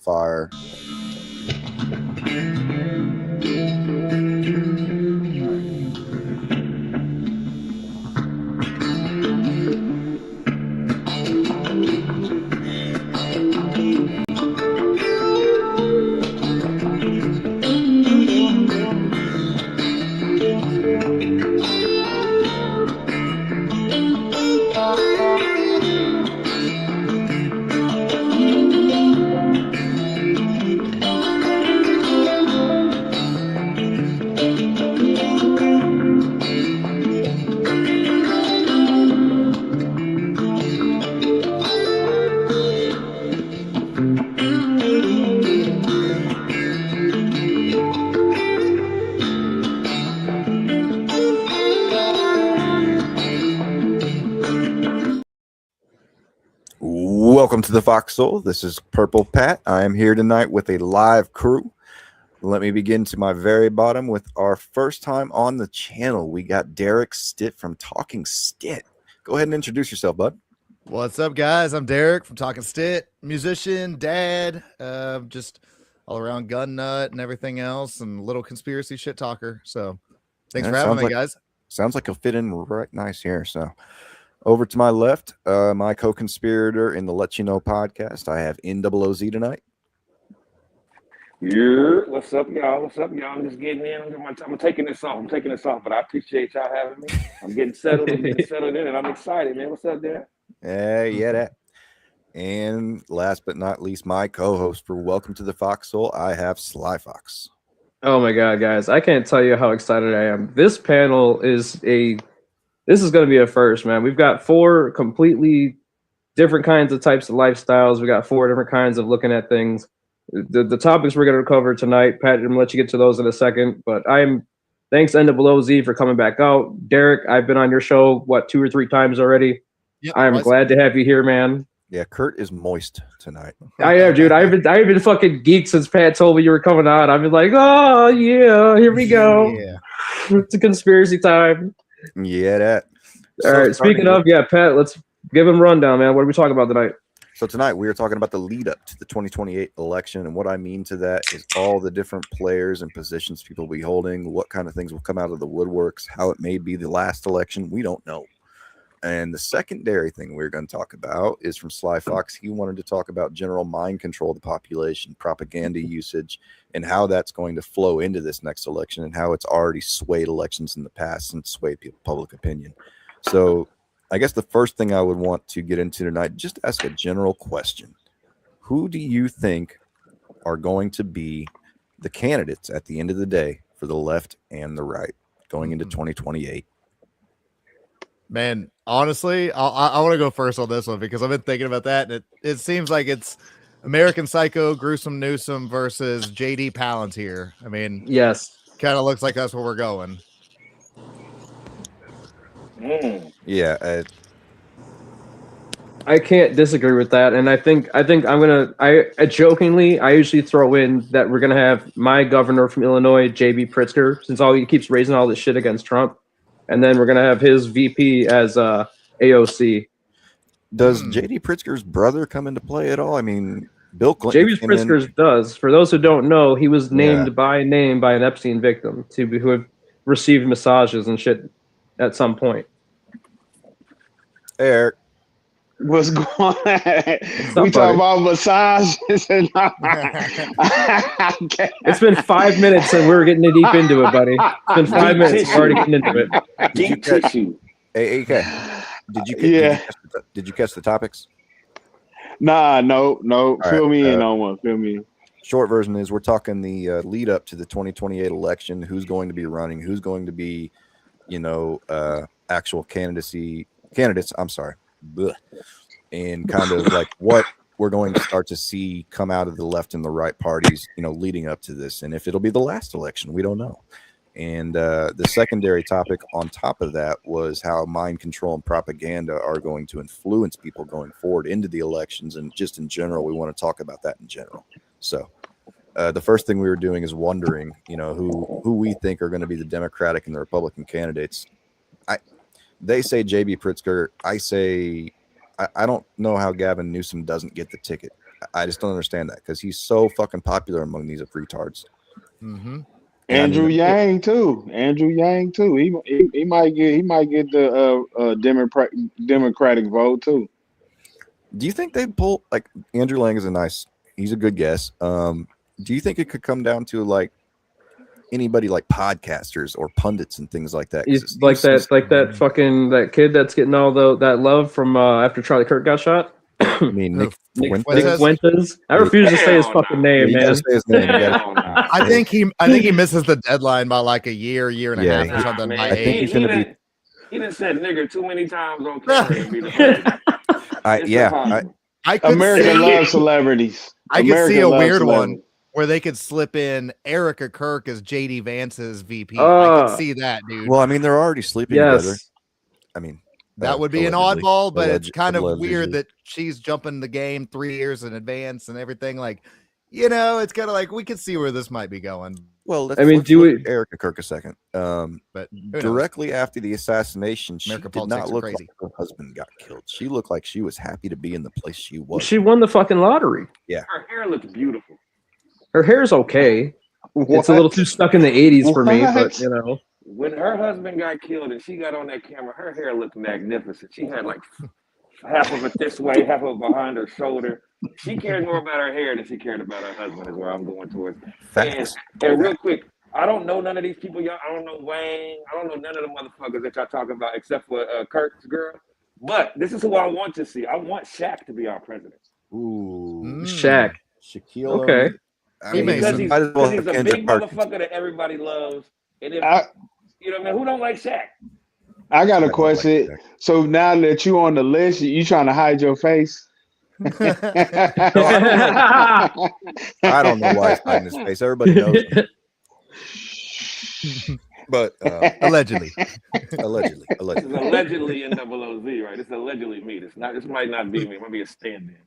fire. Welcome to the Foxxhole. This is Purple Pat. I am here tonight with a live crew. Let me begin to my very bottom with our first time on the channel. We got Derek Stitt from Talking Stitt. Go ahead and introduce yourself, bud. What's up, guys? I'm Derek from Talkin Stitt, musician, dad, just all around gun nut and everything else, and little conspiracy shit talker. So thanks for having me, guys. Sounds like you'll fit in right nice here. So over to my left, my co-conspirator in the Let You Know podcast, I have NOOZ tonight. Yeah, what's up, y'all? What's up, y'all? I'm just getting in. I'm taking this off. But I appreciate y'all having me. I'm getting settled. in, and I'm excited, man. What's up, Derek? Yeah, that. And last but not least, my co-host for Welcome to the Foxxhole, I have Sly Fox. Oh my God, guys! I can't tell you how excited I am. This panel is going to be a first, man. We've got 4 completely different kinds of types of lifestyles. We got 4 different kinds of looking at things. The topics we're going to cover tonight, Pat, I'm going to let you get to those in a second, but thanks NOOZ for coming back out. Derek, I've been on your show, 2 or 3 times already. Yep, I'm glad to have you here, man. Yeah, Kurt is moist tonight. I am, dude. I've been fucking geeked since Pat told me you were coming on. I've been like, oh yeah, here we go. Yeah. It's a conspiracy time. Yeah, that. All right. Speaking of, Pat, let's give him a rundown, man. What are we talking about tonight? So tonight we are talking about the lead up to the 2028 election, and what I mean to that is all the different players and positions people will be holding, what kind of things will come out of the woodworks, how it may be the last election. We don't know. And the secondary thing we're going to talk about is from Sly Fox. He wanted to talk about general mind control of the population, propaganda usage, and how that's going to flow into this next election and how it's already swayed elections in the past and swayed public opinion. So I guess the first thing I would want to get into tonight, just ask a general question. Who do you think are going to be the candidates at the end of the day for the left and the right going into 2028? Man, honestly, I want to go first on this one because I've been thinking about that, and it seems like it's American Psycho, Gruesome Newsom versus J.D. Palantir. I mean, yes, kind of looks like that's where we're going. Yeah, I can't disagree with that, and I think I jokingly I usually throw in that we're gonna have my governor from Illinois, J.B. Pritzker, since he keeps raising all this shit against Trump. And then we're going to have his VP as AOC. Does J.D. Pritzker's brother come into play at all? I mean, Bill Clinton. J.D. Pritzker's does. For those who don't know, he was named by name by an Epstein victim who had received massages and shit at some point. Eric. What's going on? We talking about massages. It's been 5 minutes and we're getting deep into it, buddy. It's been 5 minutes. We're already getting into it. Deep tissue. Hey, AK. Did you catch the topics? Nah, no. Fill me in on one. Fill me in. Short version is we're talking the lead up to the 2028 election. Who's going to be running? Who's going to be, actual candidates? I'm sorry. Blech. And kind of like what we're going to start to see come out of the left and the right parties, leading up to this. And if it'll be the last election, we don't know. And the secondary topic on top of that was how mind control and propaganda are going to influence people going forward into the elections. And just in general, we want to talk about that in general. So the first thing we were doing is wondering, who we think are going to be the Democratic and the Republican candidates. They say J.B. Pritzker. I say I don't know how Gavin Newsom doesn't get the ticket. I just don't understand that because he's so fucking popular among these retards. Mm-hmm. Andrew Yang too. He might get the Democratic vote too. Do you think they pull like Andrew Lang is he's a good guess. Do you think it could come down to like anybody like podcasters or pundits and things like that? Like that kid that's getting all that love from after Charlie Kirk got shot. I mean, Nick Fuentes. I refuse to say his fucking name, man. Say his name. I think he misses the deadline by like a year and a half or something. Man, by age. He done said nigger too many times on camera to be the president. America loves celebrities. I could see a weird one where they could slip in Erica Kirk as JD Vance's VP. I could see that, dude. Well, I mean, they're already sleeping together. I mean, that would be an oddball, but it's kind of weird that she's jumping the game 3 years in advance and everything. Like, it's kind of like we could see where this might be going. Well, let's look at Erica Kirk a second. But directly after the assassination, she America did not look crazy. like her husband got killed. She looked like she was happy to be in the place she was. She won the fucking lottery. Yeah, her hair looks beautiful. Her hair's okay. What? It's a little too stuck in the 80s for me, but When her husband got killed and she got on that camera, her hair looked magnificent. She had like half of it this way, half of it behind her shoulder. She cared more about her hair than she cared about her husband, is where I'm going towards. And real quick, I don't know none of these people. Y'all, I don't know Wayne. I don't know none of the motherfuckers that y'all talking about except for Kirk's girl. But this is who I want to see. I want Shaq to be our president. Ooh, Shaq. Shaquille. Okay. Because he's a big motherfucker that everybody loves. And if, you know what I mean? Who don't like Shaq? I got a question. So now that you on the list, you trying to hide your face? I don't know why he's hiding his face. Everybody knows him. But allegedly. This is allegedly in NOOZ, right? It's allegedly me. This might not be me. It might be a stand-in.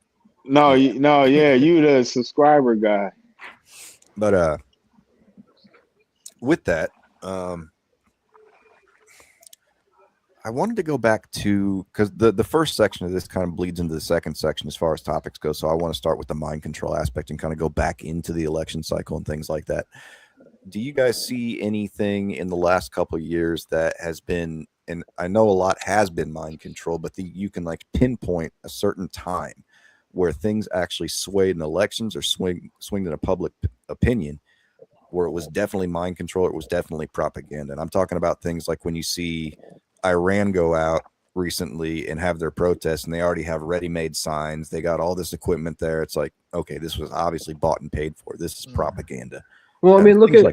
No, you the subscriber guy. But with that, I wanted to go back to, because the first section of this kind of bleeds into the second section as far as topics go. So I want to start with the mind control aspect and kind of go back into the election cycle and things like that. Do you guys see anything in the last couple of years that has been, and I know a lot has been mind control, but you can like pinpoint a certain time where things actually swayed in elections or swinged in a public opinion, where it was definitely mind control, it was definitely propaganda. And I'm talking about things like when you see Iran go out recently and have their protests and they already have ready-made signs, they got all this equipment there. It's like, okay, this was obviously bought and paid for. This is propaganda. Well, I mean, look at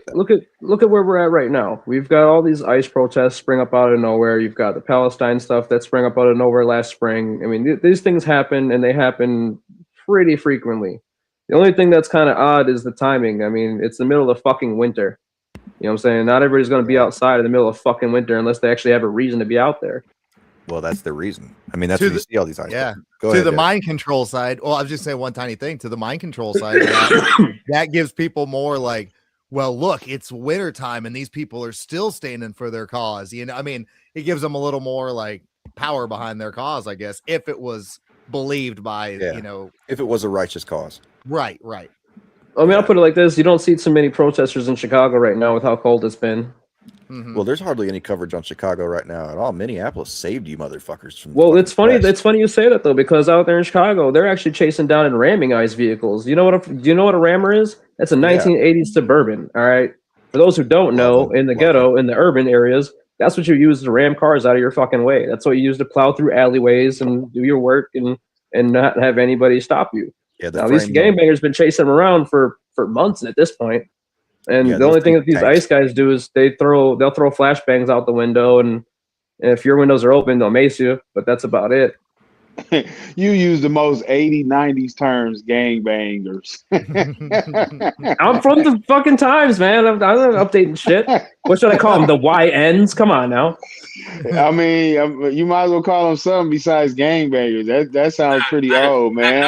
where we're at right now. We've got all these ICE protests spring up out of nowhere. You've got the Palestine stuff that sprang up out of nowhere last spring. I mean, these things happen, and they happen pretty frequently. The only thing that's kind of odd is the timing. I mean, it's the middle of fucking winter. You know what I'm saying? Not everybody's going to be outside in the middle of fucking winter unless they actually have a reason to be out there. Well, that's the reason. I mean, that's where you see all these ICE. Yeah. Go to ahead, the Dave. mind control side. Well, I'll just say one tiny thing. To the mind control side, that gives people more like, well, look, it's wintertime and these people are still standing for their cause. I mean, it gives them a little more like power behind their cause, I guess, if it was believed by, if it was a righteous cause. Right. I mean, I'll put it like this. You don't see so many protesters in Chicago right now with how cold it's been. Mm-hmm. Well, there's hardly any coverage on Chicago right now at all. Minneapolis saved you motherfuckers from. Well, it's funny. It's funny you say that though, because out there in Chicago, they're actually chasing down and ramming ICE vehicles. Do you know what a rammer is? That's a 1980s Suburban. All right. For those who don't know, in the ghetto, in the urban areas, that's what you use to ram cars out of your fucking way. That's what you use to plow through alleyways and do your work and not have anybody stop you. Yeah. Now these gangbangers been chasing them around for months at this point. And the only thing that these ICE guys do is they'll throw flashbangs out the window, and if your windows are open, they'll mace you. But that's about it. You use the most 80s, 90s terms, gangbangers. I'm from the fucking times, man. I'm not updating shit. What should I call them? The YNs? Come on now. I mean, you might as well call them something besides gangbangers. That sounds pretty old, man.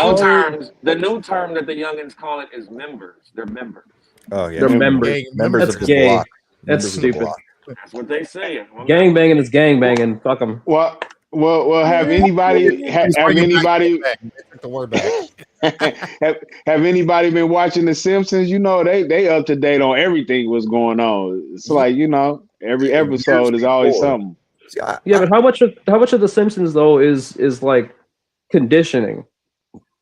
The new term that the youngins call it is members. They're members. Oh yeah, they're members. Members That's of the gay. block. That's stupid. That's what they say. Gang banging is gang banging. Fuck them. Well, Well, have anybody Just have bring it anybody back. Take the word back. have anybody been watching The Simpsons? You know, they up to date on everything what's going on. It's like, you know, every episode is always something. See, Yeah, but how much of The Simpsons though is like conditioning?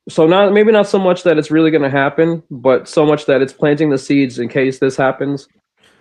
So not maybe not so much that it's really going to happen, but so much that it's planting the seeds in case this happens.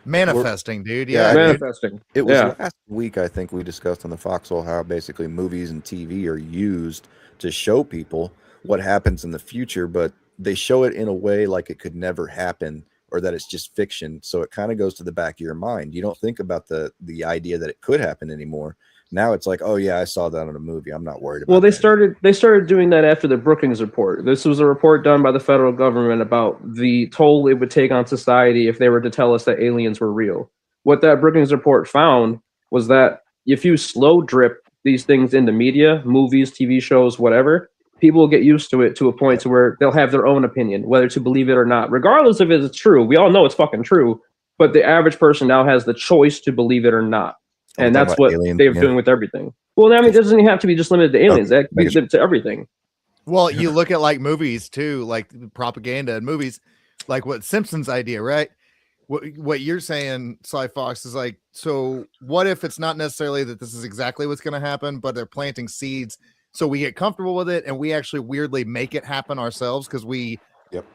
Manifesting, dude. Yeah, Yeah, dude. Manifesting. it was Yeah. last week, I think we discussed on the Foxxhole how basically movies and TV are used to show people what happens in the future, but they show it in a way like it could never happen or that it's just fiction. So it kind of goes to the back of your mind. You don't think about the idea that it could happen anymore. Now it's like, oh yeah, I saw that in a movie. I'm not worried about Well, they that. started doing that after the Brookings report. This was a report done by the federal government about the toll it would take on society if they were to tell us that aliens were real. What that Brookings report found was that if you slow drip these things into media, movies, TV shows, whatever, people will get used to it to a point to where they'll have their own opinion, whether to believe it or not, regardless if it's true. We all know it's fucking true, but the average person now has the choice to believe it or not. Are we And talking that's about what aliens they're again? doing with everything. Well, I mean, it doesn't have to be just limited to aliens. That could be to everything. Well, you look at like movies too, like propaganda and movies, like what Simpsons idea, right? What you're saying, Sly Fox, is like, so what if it's not necessarily that this is exactly what's going to happen, but they're planting seeds so we get comfortable with it and we actually weirdly make it happen ourselves because we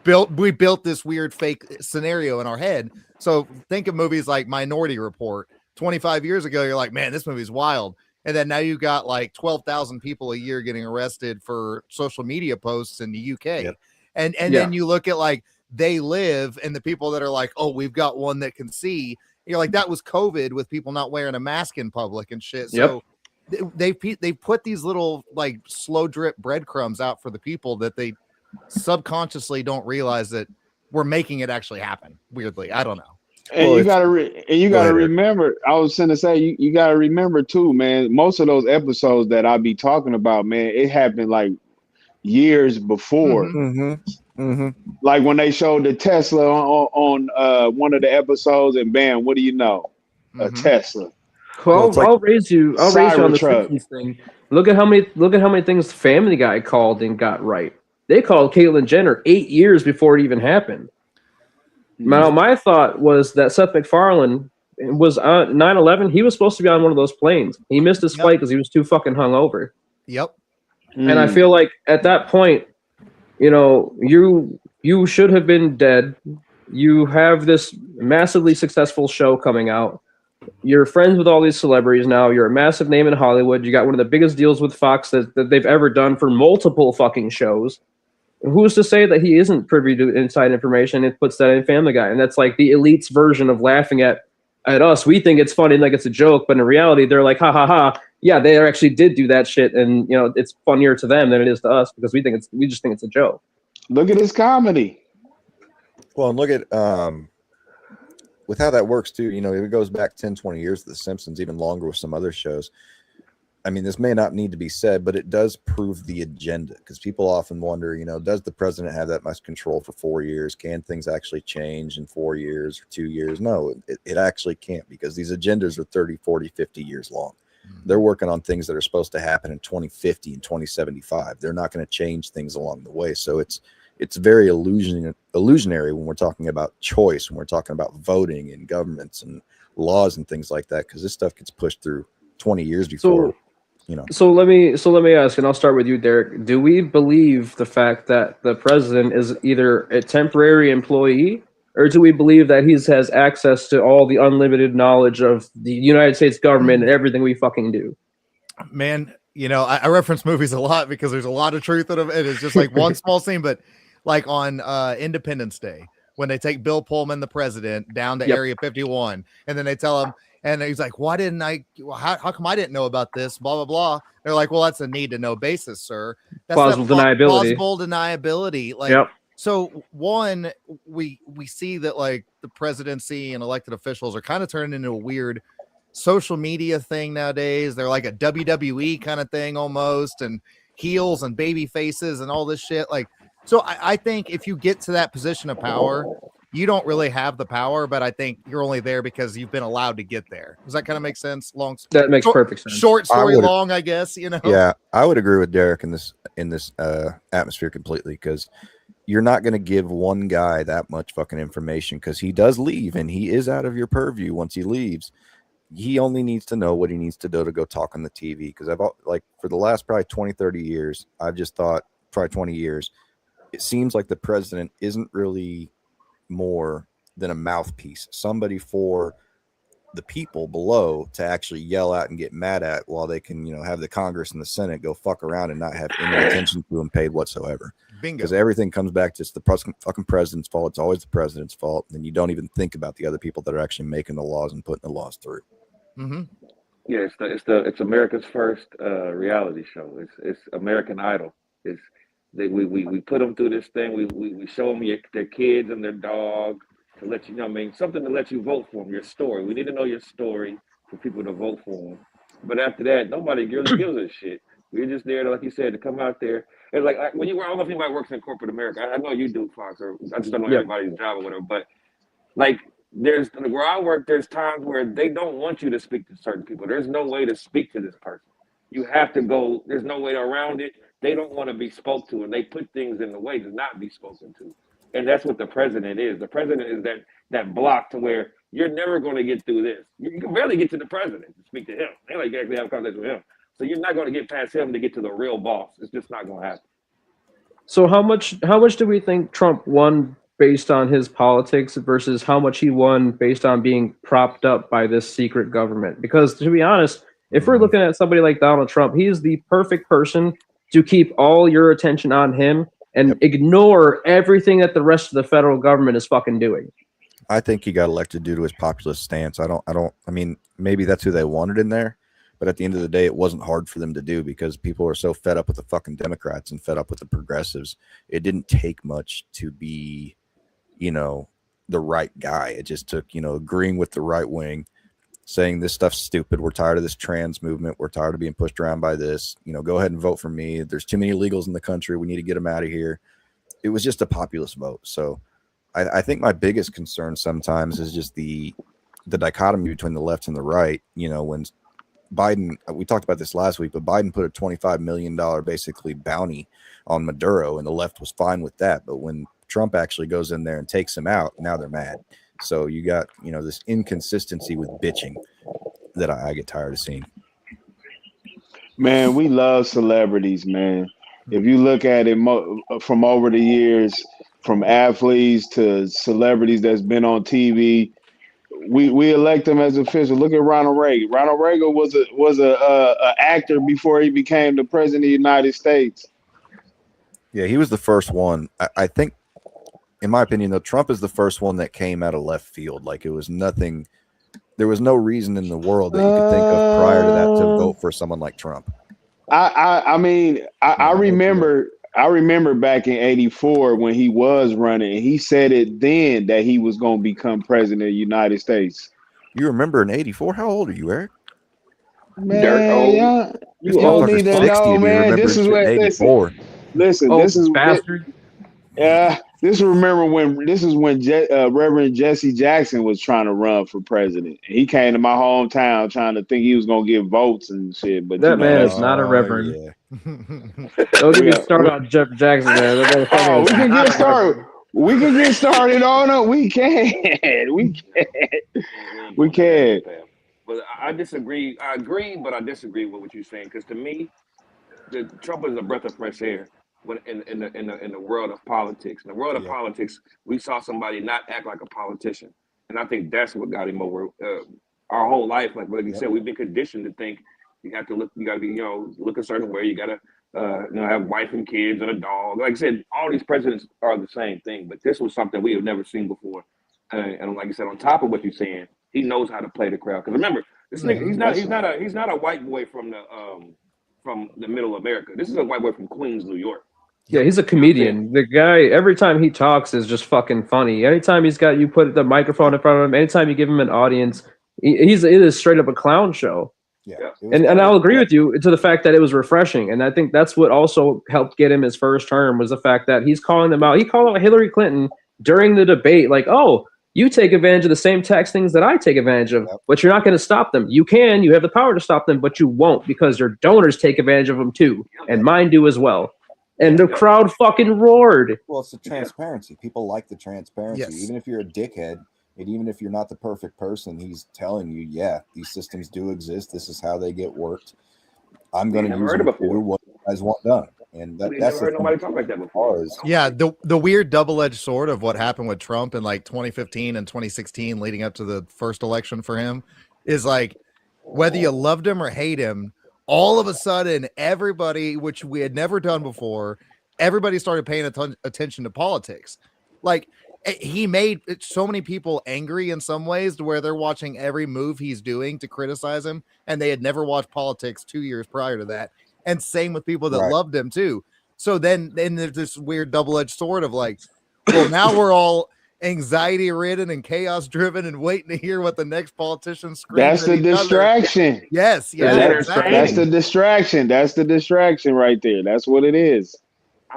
built this weird fake scenario in our head. So think of movies like Minority Report. 25 years ago, you're like, man, this movie's wild. And then now you got like 12,000 people a year getting arrested for social media posts in the UK. Yep. And then you look at like They Live and the people that are like, oh, we've got one that can see. You're like, that was COVID with people not wearing a mask in public and shit. So they put these little like slow drip breadcrumbs out for the people that they subconsciously don't realize that we're making it actually happen. Weirdly, I don't know. And Well, you it's- gotta remember. I was gonna say you gotta remember too, man. Most of those episodes that I be talking about, man, it happened like years before. Like when they showed the Tesla on one of the episodes, and bam, what do you know? A Tesla. Well, it's like I'll raise you on the Cybertruck. Simpsons thing. Look at how many things Family Guy called and got right. They called Caitlyn Jenner 8 years before it even happened. Now, my thought was that Seth MacFarlane was on 9/11. He was supposed to be on one of those planes. He missed his flight because he was too fucking hungover. Yep. And I feel like at that point, you know, you should have been dead. You have this massively successful show coming out. You're friends with all these celebrities now. You're a massive name in Hollywood. You got one of the biggest deals with Fox that they've ever done for multiple fucking shows. Who's to say that he isn't privy to inside information and puts that in Family Guy? And that's like the elite's version of laughing at us. We think it's funny, like it's a joke, but in reality, they're like, ha ha ha. Yeah, they actually did do that shit, and you know it's funnier to them than it is to us because we just think it's a joke. Look at his comedy. Well, and look at with how that works too. You know, it goes back 10, 20 years to The Simpsons, even longer with some other shows. I mean, this may not need to be said, but it does prove the agenda because people often wonder, you know, does the president have that much control for 4 years? Can things actually change in 4 years or 2 years? No, it actually can't because these agendas are 30, 40, 50 years long. They're working on things that are supposed to happen in 2050 and 2075. They're not going to change things along the way. So it's very illusionary when we're talking about choice, when we're talking about voting and governments and laws and things like that, because this stuff gets pushed through 20 years before. So let me ask, and I'll start with you, Derek. Do we believe the fact that the president is either a temporary employee, or do we believe that he has access to all the unlimited knowledge of the United States government and everything we fucking do? Man, you know, I reference movies a lot because there's a lot of truth in it. It's just like one small scene, but like on Independence Day, when they take Bill Pullman, the president, down to Area 51, and then they tell him, and he's like, why didn't how come I didn't know about this? Blah, blah, blah. They're like, well, that's a need to know basis, sir. That's plausible deniability. Plausible deniability. Like, so one, we see that like the presidency and elected officials are kind of turning into a weird social media thing nowadays. They're like a WWE kind of thing almost, and heels and baby faces and all this shit. Like, so I think if you get to that position of power, you don't really have the power, but I think you're only there because you've been allowed to get there. Does that kind of make sense? That makes perfect sense. Short story long, I guess, you know? Yeah, I would agree with Derek in this atmosphere completely, because you're not going to give one guy that much fucking information, because he does leave and he is out of your purview once he leaves. He only needs to know what he needs to do to go talk on the TV. Because I've like for the last probably 20, 30 years, I've just thought probably 20 years, it seems like the president isn't really more than a mouthpiece, somebody for the people below to actually yell at and get mad at, while they can, have the Congress and the Senate go fuck around and not have any attention to them paid whatsoever. Bingo. Because everything comes back to it's the fucking president's fault. It's always the president's fault. And you don't even think about the other people that are actually making the laws and putting the laws through. Mm-hmm. Yeah, it's America's first reality show. It's American Idol. We put them through this thing. We show them their kids and their dog to let you know. I mean, something to let you vote for them. Your story. We need to know your story for people to vote for them. But after that, nobody really gives a shit. We're just there, like you said, to come out there. And like when I don't know if anybody works in corporate America. I know you do, Fox, or I just don't know everybody's job or whatever. But like, where I work, there's times where they don't want you to speak to certain people. There's no way to speak to this person. You have to go. There's no way around it. They don't want to be spoke to, and they put things in the way to not be spoken to. And that's what the president is. The president is that block to where you're never going to get through this. You can barely get to the president to speak to him. They like actually have a conversation with him. So you're not going to get past him to get to the real boss. It's just not going to happen. So how much do we think Trump won based on his politics versus how much he won based on being propped up by this secret government? Because to be honest, if we're looking at somebody like Donald Trump, he is the perfect person to keep all your attention on him and ignore everything that the rest of the federal government is fucking doing. I think he got elected due to his populist stance. I mean, maybe that's who they wanted in there, but at the end of the day, it wasn't hard for them to do, because people are so fed up with the fucking Democrats and fed up with the progressives. It didn't take much to be, the right guy. It just took, agreeing with the right wing, saying this stuff's stupid. We're tired of this trans movement. We're tired of being pushed around by this. Go ahead and vote for me. There's too many illegals in the country. We need to get them out of here. It was just a populist vote. So I think my biggest concern sometimes is just the dichotomy between the left and the right. When Biden, we talked about this last week, but Biden put a $25 million basically bounty on Maduro, and the left was fine with that. But when Trump actually goes in there and takes him out, now they're mad. So you got, this inconsistency with bitching that I get tired of seeing. Man, we love celebrities, man. If you look at it from over the years, from athletes to celebrities that's been on TV, we elect them as officials. Look at Ronald Reagan. Ronald Reagan was a actor before he became the president of the United States. Yeah, he was the first one. I think, in my opinion, though, Trump is the first one that came out of left field. Like, it was nothing. There was no reason in the world that you could think of prior to that to vote for someone like Trump. I remember back in '84 when he was running, and he said it then that he was going to become president of the United States. You remember in '84? How old are you, Eric? Man, you don't need to know, man. This is what listen. This is bastard. This is when Reverend Jesse Jackson was trying to run for president. He came to my hometown trying to think he was gonna get votes and shit. But that man is not a reverend. Yeah. Don't get me started on Jeff Jackson, man. We can get started. We can get started on it. We can. We can. But I disagree. I agree, but I disagree with what you're saying, because to me, Trump is a breath of fresh air. When in the world of politics. In the world of politics, we saw somebody not act like a politician, and I think that's what got him over. Our whole life, like you said, we've been conditioned to think you have to look, you got to be, look a certain way. You got to, have wife and kids and a dog. Like I said, all these presidents are the same thing, but this was something we have never seen before. And like I said, on top of what you're saying, he knows how to play the crowd. Because remember, this nigga, he's not a white boy from the middle America. This is a white boy from Queens, New York. Yeah, he's a comedian. The guy, every time he talks, is just fucking funny. Anytime you put the microphone in front of him, anytime you give him an audience, it is straight up a clown show. Yeah. And I'll agree with you to the fact that it was refreshing. And I think that's what also helped get him his first term, was the fact that he's calling them out. He called out Hillary Clinton during the debate, like, oh, you take advantage of the same tax things that I take advantage of, but you're not going to stop them. You have the power to stop them, but you won't because your donors take advantage of them too, and mine do as well. And the crowd fucking roared. Well, it's the transparency. People like the transparency. Yes. Even if you're a dickhead, and even if you're not the perfect person, he's telling you, yeah, these systems do exist. This is how they get worked. I'm going to use them to do what you guys want done. And that's never heard nobody talk like that before. Yeah, the weird double-edged sword of what happened with Trump in like 2015 and 2016 leading up to the first election for him is like, whether you loved him or hate him, all of a sudden everybody, which we had never done before, everybody started paying attention to politics. Like, he made so many people angry in some ways to where they're watching every move he's doing to criticize him, and they had never watched politics 2 years prior to that. And same with people that loved him too. So then there's this weird double-edged sword of like, well, now we're all anxiety ridden and chaos driven and waiting to hear what the next politician screams. That's the distraction. Yes, That's the distraction. That's the distraction right there. That's what it is.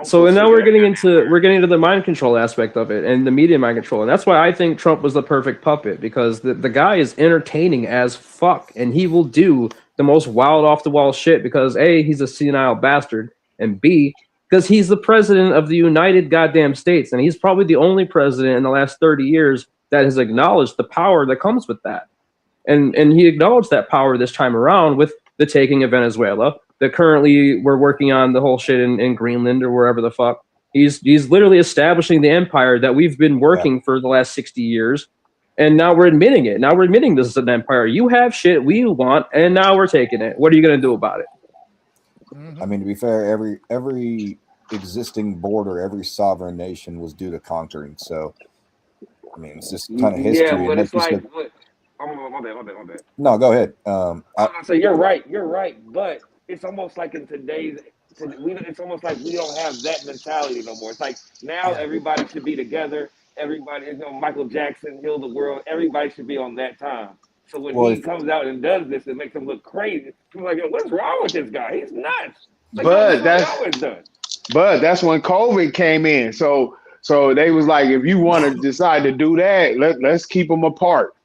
So and now we're getting into the mind control aspect of it and the media mind control. And that's why I think Trump was the perfect puppet, because the guy is entertaining as fuck, and he will do the most wild off the wall shit because A, he's a senile bastard, and B, because he's the president of the United goddamn States, and he's probably the only president in the last 30 years that has acknowledged the power that comes with that. And he acknowledged that power this time around with the taking of Venezuela. That currently we're working on the whole shit in Greenland or wherever the fuck. He's literally establishing the empire that we've been working for the last 60 years. And now we're admitting it. Now we're admitting this is an empire. You have shit we want, and now we're taking it. What are you going to do about it? I mean, to be fair, every existing border, every sovereign nation was due to conquering. So, I mean, it's just kind of history. Yeah, but it's like, my bad. No, go ahead. So you're right, but it's almost like in today's, it's almost like we don't have that mentality no more. It's like now everybody should be together. Everybody, Michael Jackson healed the world. Everybody should be on that time. So when he comes out and does this, it makes him look crazy. People are like, what's wrong with this guy? He's nuts. Like, but that's when COVID came in. So they was like, if you want to decide to do that, let's keep them apart.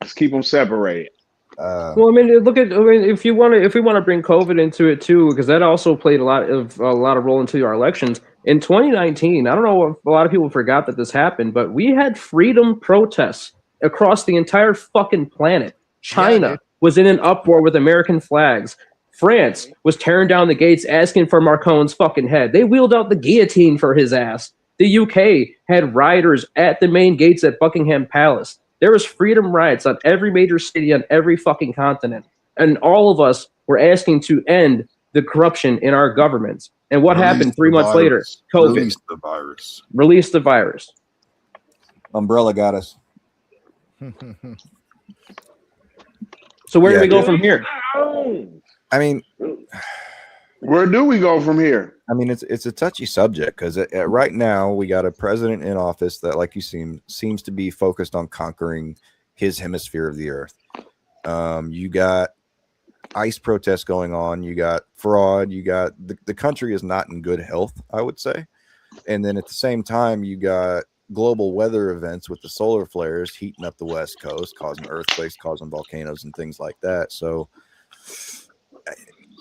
Let's keep them separated. Well, I mean, if we want to bring COVID into it too, because that also played a lot of role into our elections in 2019. I don't know if a lot of people forgot that this happened, but we had freedom protests across the entire fucking planet. China was in an uproar with American flags. France was tearing down the gates, asking for Macron's fucking head. They wheeled out the guillotine for his ass. The UK had rioters at the main gates at Buckingham Palace. There was freedom riots on every major city on every fucking continent. And all of us were asking to end the corruption in our governments. And what happened 3 months later? COVID. Release the virus. Umbrella got us. So where do we go from here? I mean, where do we go from here? I mean, it's a touchy subject because right now we got a president in office that, like you seems to be focused on conquering his hemisphere of the earth. You got ICE protests going on. You got fraud. You got the country is not in good health, I would say. And then at the same time, you got global weather events with the solar flares heating up the West Coast, causing earthquakes, causing volcanoes and things like that. So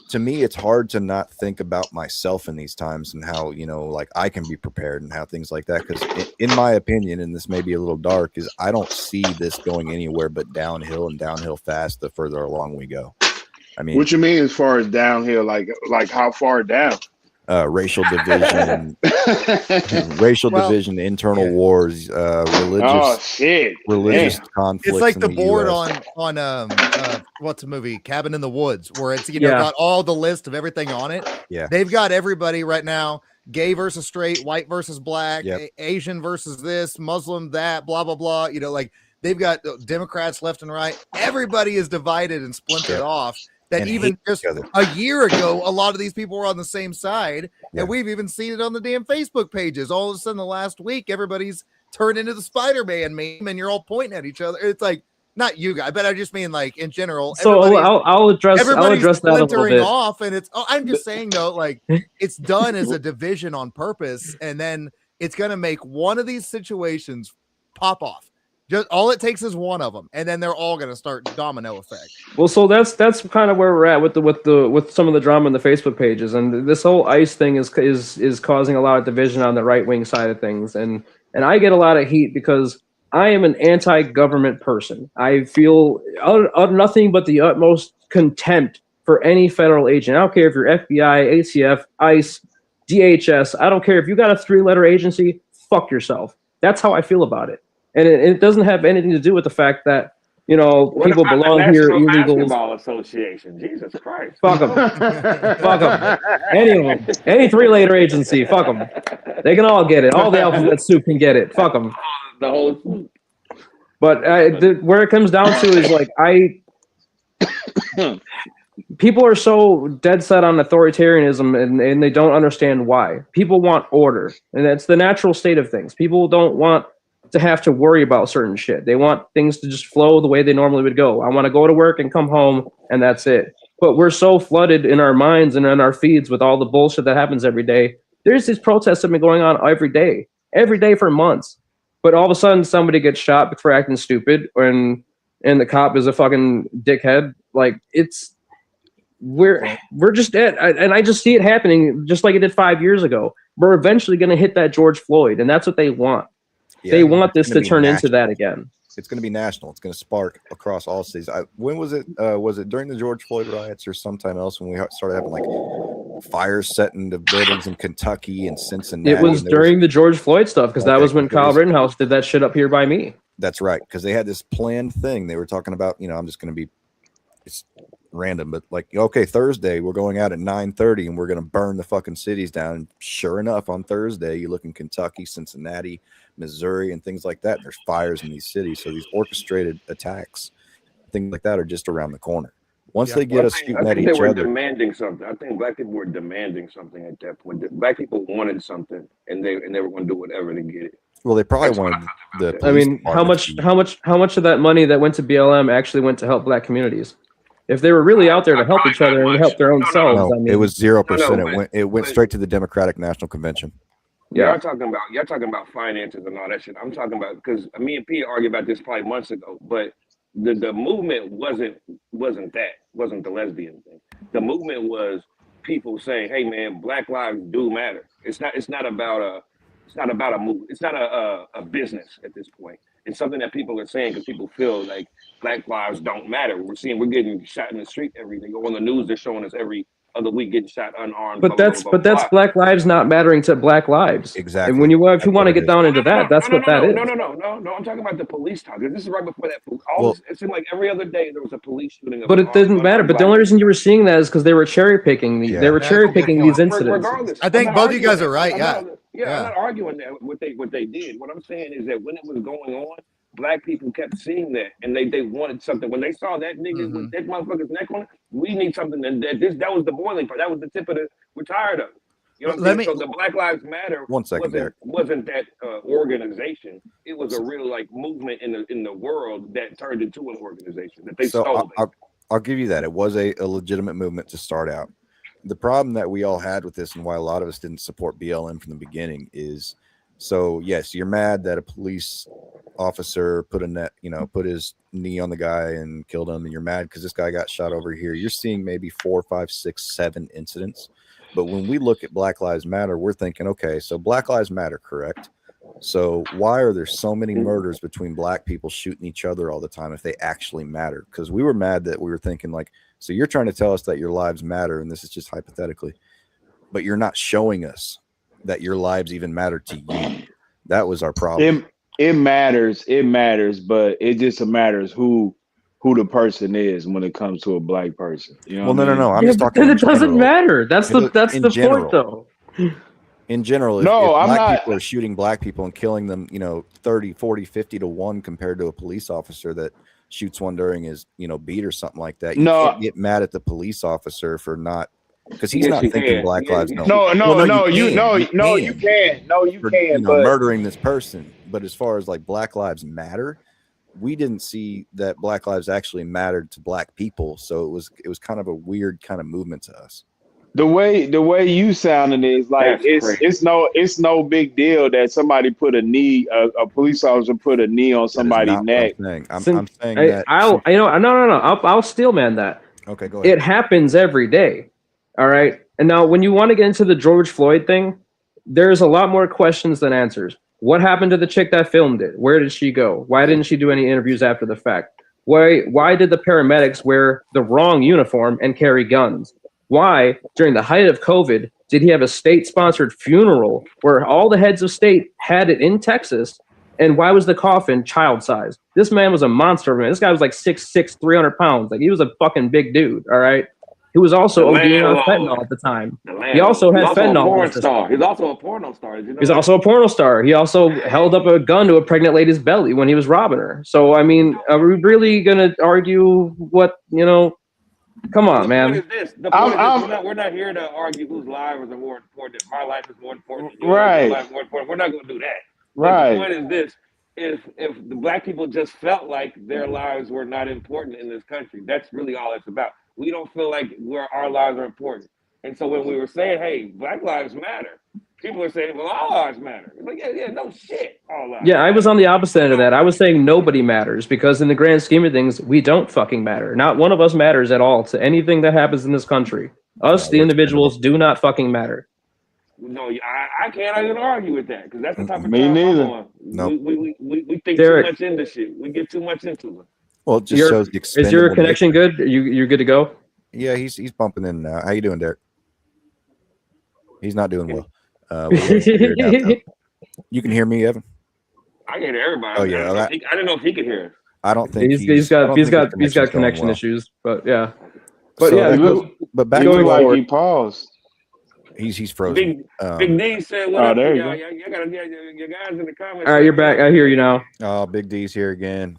to me, it's hard to not think about myself in these times and how, like I can be prepared and how things like that. Because in my opinion, and this may be a little dark, is I don't see this going anywhere but downhill and downhill fast the further along we go. I mean, what you mean as far as downhill? Like how far down? Racial division, division, internal wars, religious conflicts. It's like the board on what's the movie Cabin in the Woods, where it's got all the list of everything on it. Yeah, they've got everybody right now: gay versus straight, white versus black, Asian versus this, Muslim that, blah blah blah. Like they've got Democrats left and right. Everybody is divided and splintered off. That even just a year ago, a lot of these people were on the same side, and we've even seen it on the damn Facebook pages. All of a sudden, the last week, everybody's turned into the Spider-Man meme, and you're all pointing at each other. It's like not you guys, but I just mean like in general. So I'll address that a little bit. Off, and it's. I'm just saying though, like it's done as a division on purpose, and then it's going to make one of these situations pop off. Just all it takes is one of them, and then they're all going to start domino effect. Well, so that's kind of where we're at with some of the drama in the Facebook pages, and this whole ICE thing is causing a lot of division on the right wing side of things, and I get a lot of heat because I am an anti-government person. I feel nothing but the utmost contempt for any federal agent. I don't care if you're FBI, ATF, ICE, DHS. I don't care if you got a 3-letter agency. Fuck yourself. That's how I feel about it. And it doesn't have anything to do with the fact that, you know, people belong here, illegals. Basketball Association. Jesus Christ. Fuck them. Fuck them. Any of them. Any 3-letter agency. Fuck them. They can all get it. All the alphabet soup can get it. Fuck them. The whole. But where it comes down to is like people are so dead set on authoritarianism and they don't understand why. People want order, and that's the natural state of things. People don't want to have to worry about certain shit. They want things to just flow the way they normally would go. I want to go to work and come home, and that's it. But we're so flooded in our minds and in our feeds with all the bullshit that happens every day. There's these protests that have been going on every day for months. But all of a sudden, somebody gets shot for acting stupid, and the cop is a fucking dickhead. Like we're just dead, and I just see it happening, just like it did 5 years ago. We're eventually going to hit that George Floyd, and that's what they want. Yeah, they want this to turn into that again. It's going to be national. It's going to spark across all cities. When was it? Was it during the George Floyd riots or sometime else when we started having like fires set into buildings in Kentucky and Cincinnati? It was during the George Floyd stuff because that was when Kyle Rittenhouse did that shit up here by me. That's right, because they had this planned thing. They were talking about, I'm just going to be, it's random, but like, okay, Thursday we're going out at 9:30 and we're going to burn the fucking cities down. And sure enough, on Thursday you look in Kentucky, Cincinnati, Missouri, and things like that. There's fires in these cities, so these orchestrated attacks, things like that, are just around the corner. Once they get us shooting at each other, they were demanding something. I think black people were demanding something at that point. Black people wanted something, and they were going to do whatever to get it. Well, they probably wanted the. I mean, how much of that money that went to BLM actually went to help black communities? If they were really out there to help each other and help their own selves, no, I mean, it was 0%. It went straight to the Democratic National Convention. Yeah, y'all talking about finances and all that shit. I'm talking about, because me and Pete argued about this probably months ago, but the movement wasn't the lesbian thing. The movement was people saying, "Hey man, Black lives do matter." It's not about a move. It's not a business at this point. It's something that people are saying because people feel like Black lives don't matter. We're getting shot in the street every day. Go on the news, they're showing us every other week getting shot unarmed. But that's Black lives not mattering to Black lives. Exactly. And if you want to get down into that, that's what that is. No. I'm talking about the police talk. This is right before that. It seemed like every other day there was a police shooting. But it doesn't matter. But the only reason you were seeing that is because they were cherry picking. They were cherry picking these incidents. Regardless, I think both of you guys are right. I'm not arguing that what they did. What I'm saying is that when it was going on, Black people kept seeing that, and they wanted something. When they saw that nigga with that motherfucker's neck on it, we need something. That was the boiling part. That was the tip of the. We're tired of it. You know what I'm saying? So the Black Lives Matter wasn't that organization. It was a real movement in the world that turned into an organization that they stole. I'll give you that. It was a legitimate movement to start out. The problem that we all had with this, and why a lot of us didn't support BLM from the beginning, is so yes, you're mad that a police officer put his knee on the guy and killed him, and you're mad because this guy got shot over here. You're seeing maybe 4, 5, 6, 7 incidents. But when we look at Black Lives Matter, we're thinking, okay, so Black Lives Matter, correct? So why are there so many murders between Black people shooting each other all the time if they actually matter? Because we were mad that we were thinking so you're trying to tell us that your lives matter, and this is just hypothetically, but you're not showing us that your lives even matter to you. That was our problem. It matters, but it just matters who the person is when it comes to a Black person. You know no. I'm just talking. It doesn't matter. That's the point, though. In general, if Black people are shooting Black people and killing them, 30, 40, 50 to 1 compared to a police officer that shoots one during his, beat or something like that. You can't get mad at the police officer for not, because he's not thinking Black lives don't. You can. But murdering this person. But as far as Black Lives Matter, we didn't see that Black lives actually mattered to Black people. So it was kind of a weird kind of movement to us. The way you sounding is like That's crazy. it's no big deal that somebody put a police officer put a knee on That is somebody's not what neck. I'm saying. I'm saying that. no. I'll steel man that. Okay, go ahead. It happens every day. All right. And now, when you want to get into the George Floyd thing, there's a lot more questions than answers. What happened to the chick that filmed it? Where did she go? Why didn't she do any interviews after the fact? Why did the paramedics wear the wrong uniform and carry guns? Why, during the height of COVID, did he have a state-sponsored funeral where all the heads of state had it in Texas? And why was the coffin child-sized? This man was a monster, man. This guy was like 6'6", 300 pounds. Like, he was a fucking big dude, all right? He was also ODing on fentanyl at the time. He also had fentanyl. He's also a porno star. Did you know He's that? also a porno star. He also held up a gun to a pregnant lady's belly when he was robbing her. So, I mean, are we really going to argue what, come on, man. The point is this. We're not here to argue whose lives are more important. If my life is more important than yours, Right. your life is more important. We're not going to do that. Right. The point is this. If the black people just felt like their lives were not important in this country, that's really all it's about. We don't feel like our lives are important. And so when we were saying, hey, black lives matter, people are saying, well, all lives matter. It's like, yeah, no shit, all lives. Yeah, I was on the opposite end of that. I was saying nobody matters because in the grand scheme of things, we don't fucking matter. Not one of us matters at all to anything that happens in this country. Us, the individuals, do not fucking matter. No, I can't even argue with that because that's the type of Me time neither. I'm on. Nope. We think Derek. too much into shit. We get too much into it. Well, it just shows the Is your expendable connection nature. good? You're good to go? Yeah, he's bumping in now. How you doing, Derek? He's not doing well. We'll figure it out, though. You can hear me, Evan? I can hear everybody. Oh, yeah, I didn't know if he could hear us. I don't think He's I don't think his got connection's going connection well. issues, but yeah. But So yeah, that look- goes- but back He to look like forward, he paused. he's frozen. Big D said, "What Oh, up, there you y'all? go. You gotta get your guys in the comments." all right, you're back. I hear you now. Oh, Big D's here again.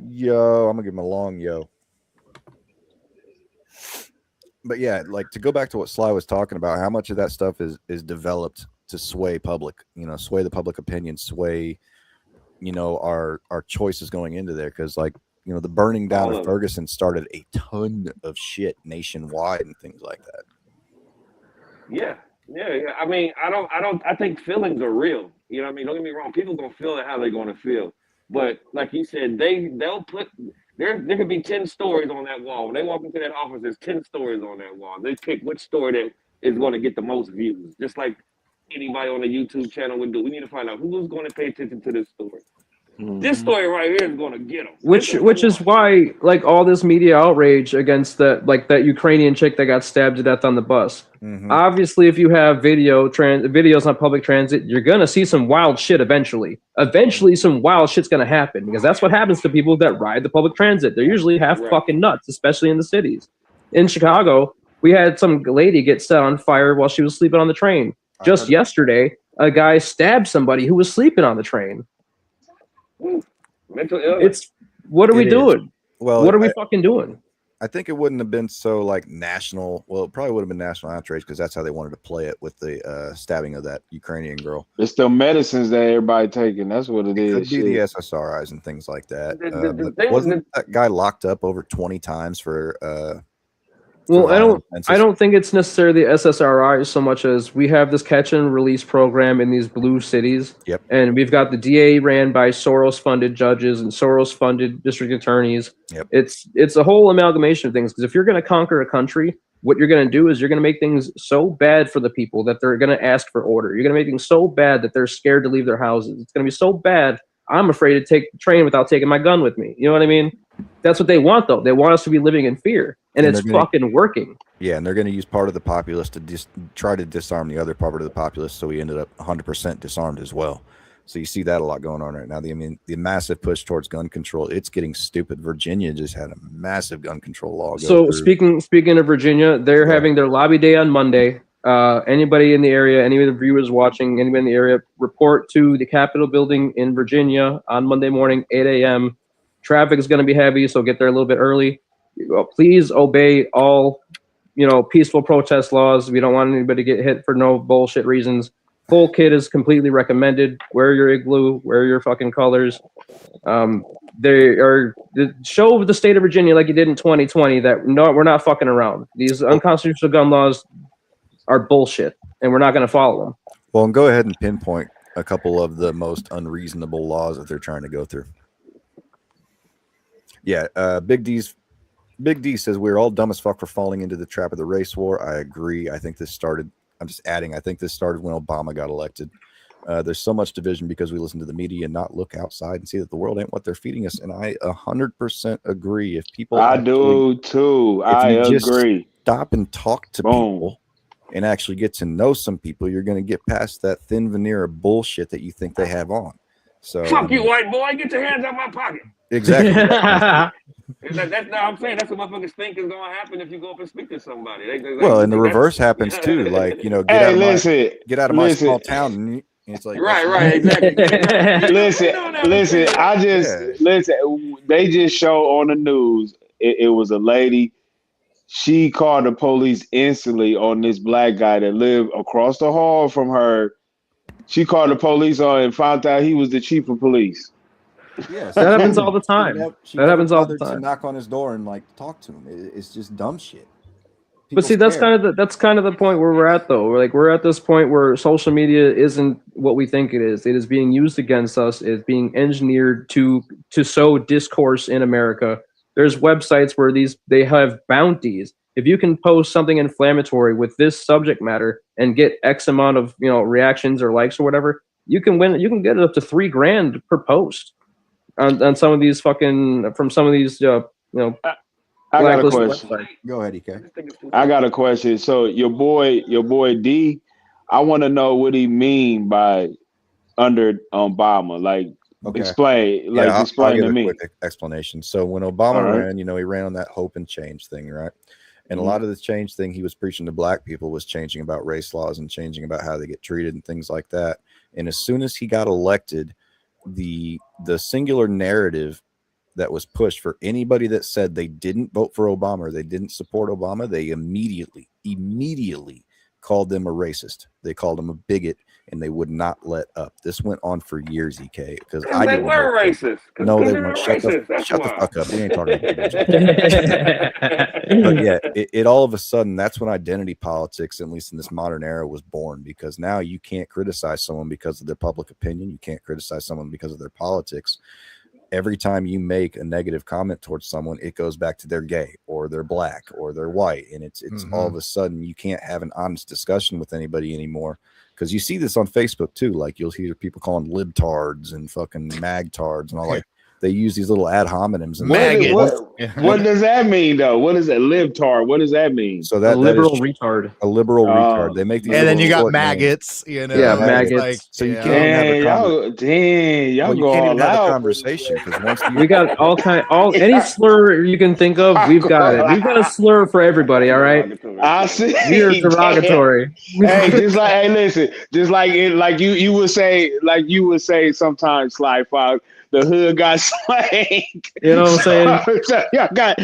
Yo, I'm gonna give him a long yo. But yeah, like to go back to what Sly was talking about, how much of that stuff is developed to sway public, sway the public opinion, sway, our choices going into there. Because like, the burning down All of of it. Ferguson started a ton of shit nationwide and things like that. Yeah. I mean, I think feelings are real. You know what I mean? Don't get me wrong. People gonna feel how they're gonna feel. But like you said, they'll put there could be 10 stories on that wall. When they walk into that office, there's 10 stories on that wall. They pick which story that is going to get the most views. Just like anybody on the YouTube channel would do. We need to find out who's going to pay attention to this story. This story right here is going to get them. Which is why, like, all this media outrage against that Ukrainian chick that got stabbed to death on the bus. Mhm. Obviously, if you have videos on public transit, you're gonna see some wild shit eventually. Eventually, some wild shit's gonna happen because that's what happens to people that ride the public transit. They're usually half Right. fucking nuts, especially in the cities. In Chicago, we had some lady get set on fire while she was sleeping on the train. Just yesterday, a guy stabbed somebody who was sleeping on the train. Mental illness. What are we It is. doing? Well, What are we fucking doing? I think it wouldn't have been so like national. Well, it probably would have been national outrage because that's how they wanted to play it with the stabbing of that Ukrainian girl. It's the medicines that everybody taking. That's what it It is. could be Shit. the SSRIs and things like that. The But thing wasn't that guy locked up over 20 times for? Well, violent I offenses? don't think it's necessarily SSRI so much as we have this catch and release program in these blue cities. Yep. And we've got the DA ran by Soros-funded judges and Soros-funded district attorneys. Yep. It's a whole amalgamation of things. Because if you're going to conquer a country, what you're going to do is you're going to make things so bad for the people that they're going to ask for order. You're going to make things so bad that they're scared to leave their houses. It's going to be so bad, I'm afraid to take the train without taking my gun with me. You know what I mean? That's what they want, though. They want us to be living in fear. And And it's they're gonna- fucking working. Yeah, and they're going to use part of the populace to try to disarm the other part of the populace. So we ended up 100% disarmed as well. So you see that a lot going on right now. The massive push towards gun control, it's getting stupid. Virginia just had a massive gun control law. So speaking of Virginia, they're having their lobby day on Monday. Anybody in the area, any of the viewers watching, anybody in the area, report to the Capitol building in Virginia on Monday morning, 8 a.m. Traffic is going to be heavy, so get there a little bit early. Please obey all, peaceful protest laws. We don't want anybody to get hit for no bullshit reasons. full kit is completely recommended. Wear your igloo, wear your fucking colors. Show the state of Virginia like you did in 2020 that we're not fucking around. These unconstitutional gun laws are bullshit, and we're not going to follow them. Well, and go ahead and pinpoint a couple of the most unreasonable laws that they're trying to go through. Yeah, Big D says we're all dumb as fuck for falling into the trap of the race war. I agree. I think this started. I'm just adding. I think this started when Obama got elected. There's so much division because we listen to the media and not look outside and see that the world ain't what they're feeding us. And I 100% agree. If people, I do too. I agree. Stop and talk to people and actually get to know some people, you're going to get past that thin veneer of bullshit that you think they have on. So fuck you, white boy. Get your hands out my pocket. Exactly. That's not I'm saying. That's what motherfuckers think is going to happen if you go up and speak to somebody. And the reverse happens too. Like, get out of my small town. And it's like, right, exactly. listen. They just show on the news. It was a lady. She called the police instantly on this black guy that lived across the hall from her. She called the police on and found out he was the chief of police. Yes, that happens all the time. That happens all the time. To knock on his door and like talk to him. It's just dumb shit. But see, that's kind of the point where we're at, though. We're at this point where social media isn't what we think it is. It is being used against us. It's being engineered to sow discourse in America. There's websites where they have bounties. If you can post something inflammatory with this subject matter and get X amount of reactions or likes or whatever, you can win. You can get up to $3,000 per post on some of these from some of these I got a question. Websites. Go ahead, EK. I got a question. So your boy D, I want to know what he mean by under Obama. Like, explain. Like, explain to me. Quick explanation. So when Obama ran, he ran on that hope and change thing, right? And a lot of the change thing he was preaching to black people was changing about race laws and changing about how they get treated and things like that. And as soon as he got elected, the singular narrative that was pushed for anybody that said they didn't vote for Obama or they didn't support Obama, they immediately called them a racist. They called them a bigot, and they would not let up. This went on for years, EK. Because they were racist. No, they weren't. Shut the fuck up. We ain't talking about that. But yeah, it all of a sudden, that's when identity politics, at least in this modern era, was born. Because now you can't criticize someone because of their public opinion. You can't criticize someone because of their politics. Every time you make a negative comment towards someone, it goes back to they're gay or they're black or they're white. And it's all of a sudden you can't have an honest discussion with anybody anymore. Because you see this on Facebook too. Like you'll hear people calling libtards and fucking magtards and all like they use these little ad hominems. And what does that mean though? What is a libtard? What does that mean? So that liberal retard. A liberal retard. They make these. And then you got maggots. Yeah, maggots. Like, so you can't have y'all go all out. Conversation because once we got any slur you can think of, we've got it. We've got a slur for everybody. All right. I see. We're derogatory. Hey, listen, just like you would say sometimes, Sly Fox. The hood got slang. You know what I'm saying? So y'all got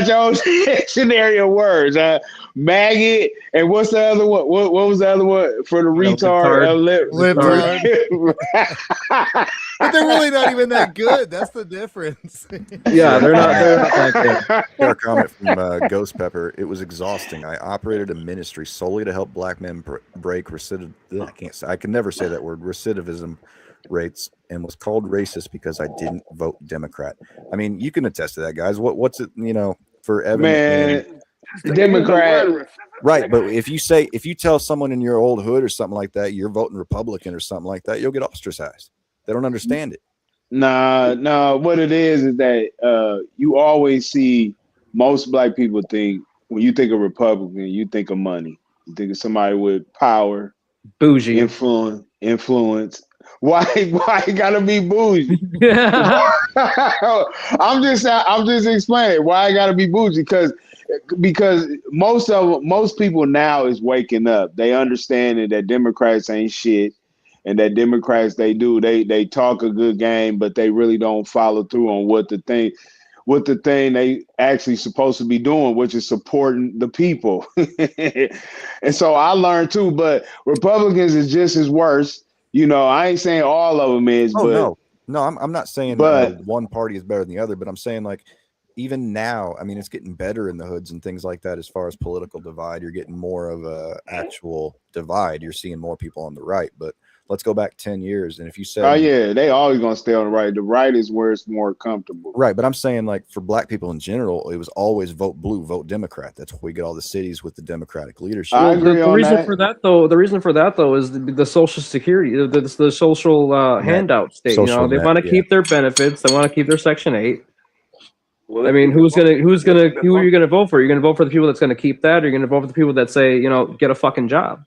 your own dictionary of words. Maggot, and what's the other one? What was the other one for the retard? Libtard. But they're really not even that good. That's the difference. Yeah, they're not that good. Our comment from Ghost Pepper. It was exhausting. I operated a ministry solely to help black men break recidivism. I can never say that word. Recidivism rates, and was called racist because I didn't vote Democrat. I mean, you can attest to that, guys. What's it, for Evan? Man, Democrat. Right, but if you tell someone in your old hood or something like that, you're voting Republican or something like that, you'll get ostracized. They don't understand it. Nah. What it is that you always see most black people think when you think of Republican, you think of money. You think of somebody with power, bougie, influence. Why it gotta be bougie? I'm just explaining why I gotta be bougie because most people now is waking up. They understand that Democrats ain't shit, and that Democrats they talk a good game, but they really don't follow through on what the thing. with the thing they actually supposed to be doing, which is supporting the people. And so I learned too, but Republicans is just as worse. You know, I ain't saying all of them is, Oh but no, I'm not saying but one party is better than the other, but I'm saying like even now, I mean, it's getting better in the hoods and things like that as far as political divide. You're getting more of a actual divide. You're seeing more people on the right, but let's go back 10 years. And if you said, oh yeah, they always gonna stay on the right. The right is where it's more comfortable. right, but I'm saying like for black people in general, it was always vote blue, vote Democrat. That's why we get all the cities with the Democratic leadership. I agree The on reason that. for that, though, is the Social Security, the social handout state. You Social know, they net, want to yeah. keep their benefits. They want to keep their Section 8. Well, I mean, who are you gonna vote for? You're gonna vote for the people that's gonna keep that, or you're gonna vote for the people that say, you know, get a fucking job.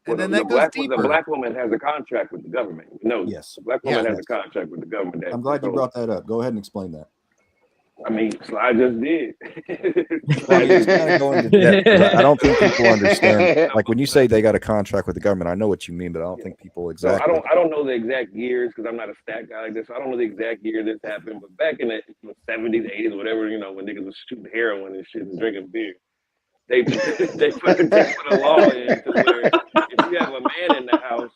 And then the that goes the deeper. black woman has a contract with the government. No, Yes. the black woman Yeah. has a contract with the government. I'm glad you brought that up. Go ahead and explain that. I mean, I just did. Well, you just gotta go into depth, 'cause I don't think people understand. Like when you say they got a contract with the government, I know what you mean, but I don't think people So exactly. I don't know the exact years because I'm not a stat guy like this. So I don't know the exact year this happened. But back in the 70s, 80s, whatever, you know, when niggas was shooting heroin and shit and drinking beer, they put a law in to where if you have a man in the house,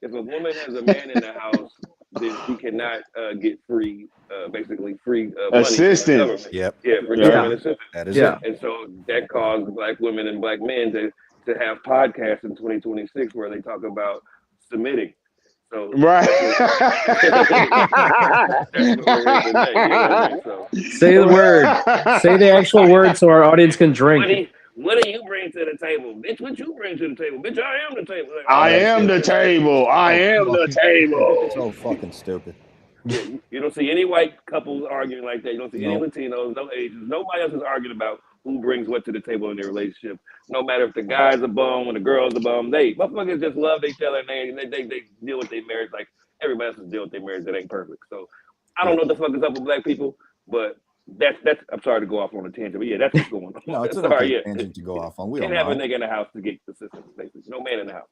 if a woman has a man in the house, then she cannot get free, basically free money Assistance. from the government. Yep. Yeah, for Yeah. government assistance. That is Yeah. it. And so that caused black women and black men to have podcasts in 2026 where they talk about submitting. So Right. that's what we're here today. You know what I mean? So Say the word. Say the actual word so our audience can drink. what do you bring to the table? Bitch, what you bring to the table? Bitch, I am the table. Like, I am the table. I am the table. So fucking stupid. Yeah, you don't see any white couples arguing like that. You don't see any Nope. Latinos, no Asians. Nobody else is arguing about who brings what to the table in their relationship. No matter if the guy's a bum or the girl's a bum, they motherfuckers just love each other and they deal with their marriage like everybody else is dealing with their marriage that ain't perfect. So I don't know what the fuck is up with black people, but that's I'm sorry to go off on a tangent, but yeah, that's what's going on. No, it's an sorry, okay yeah. tangent to go off on. We Can't don't have a mind. nigga in the house to get assistance, basically. No man in the house.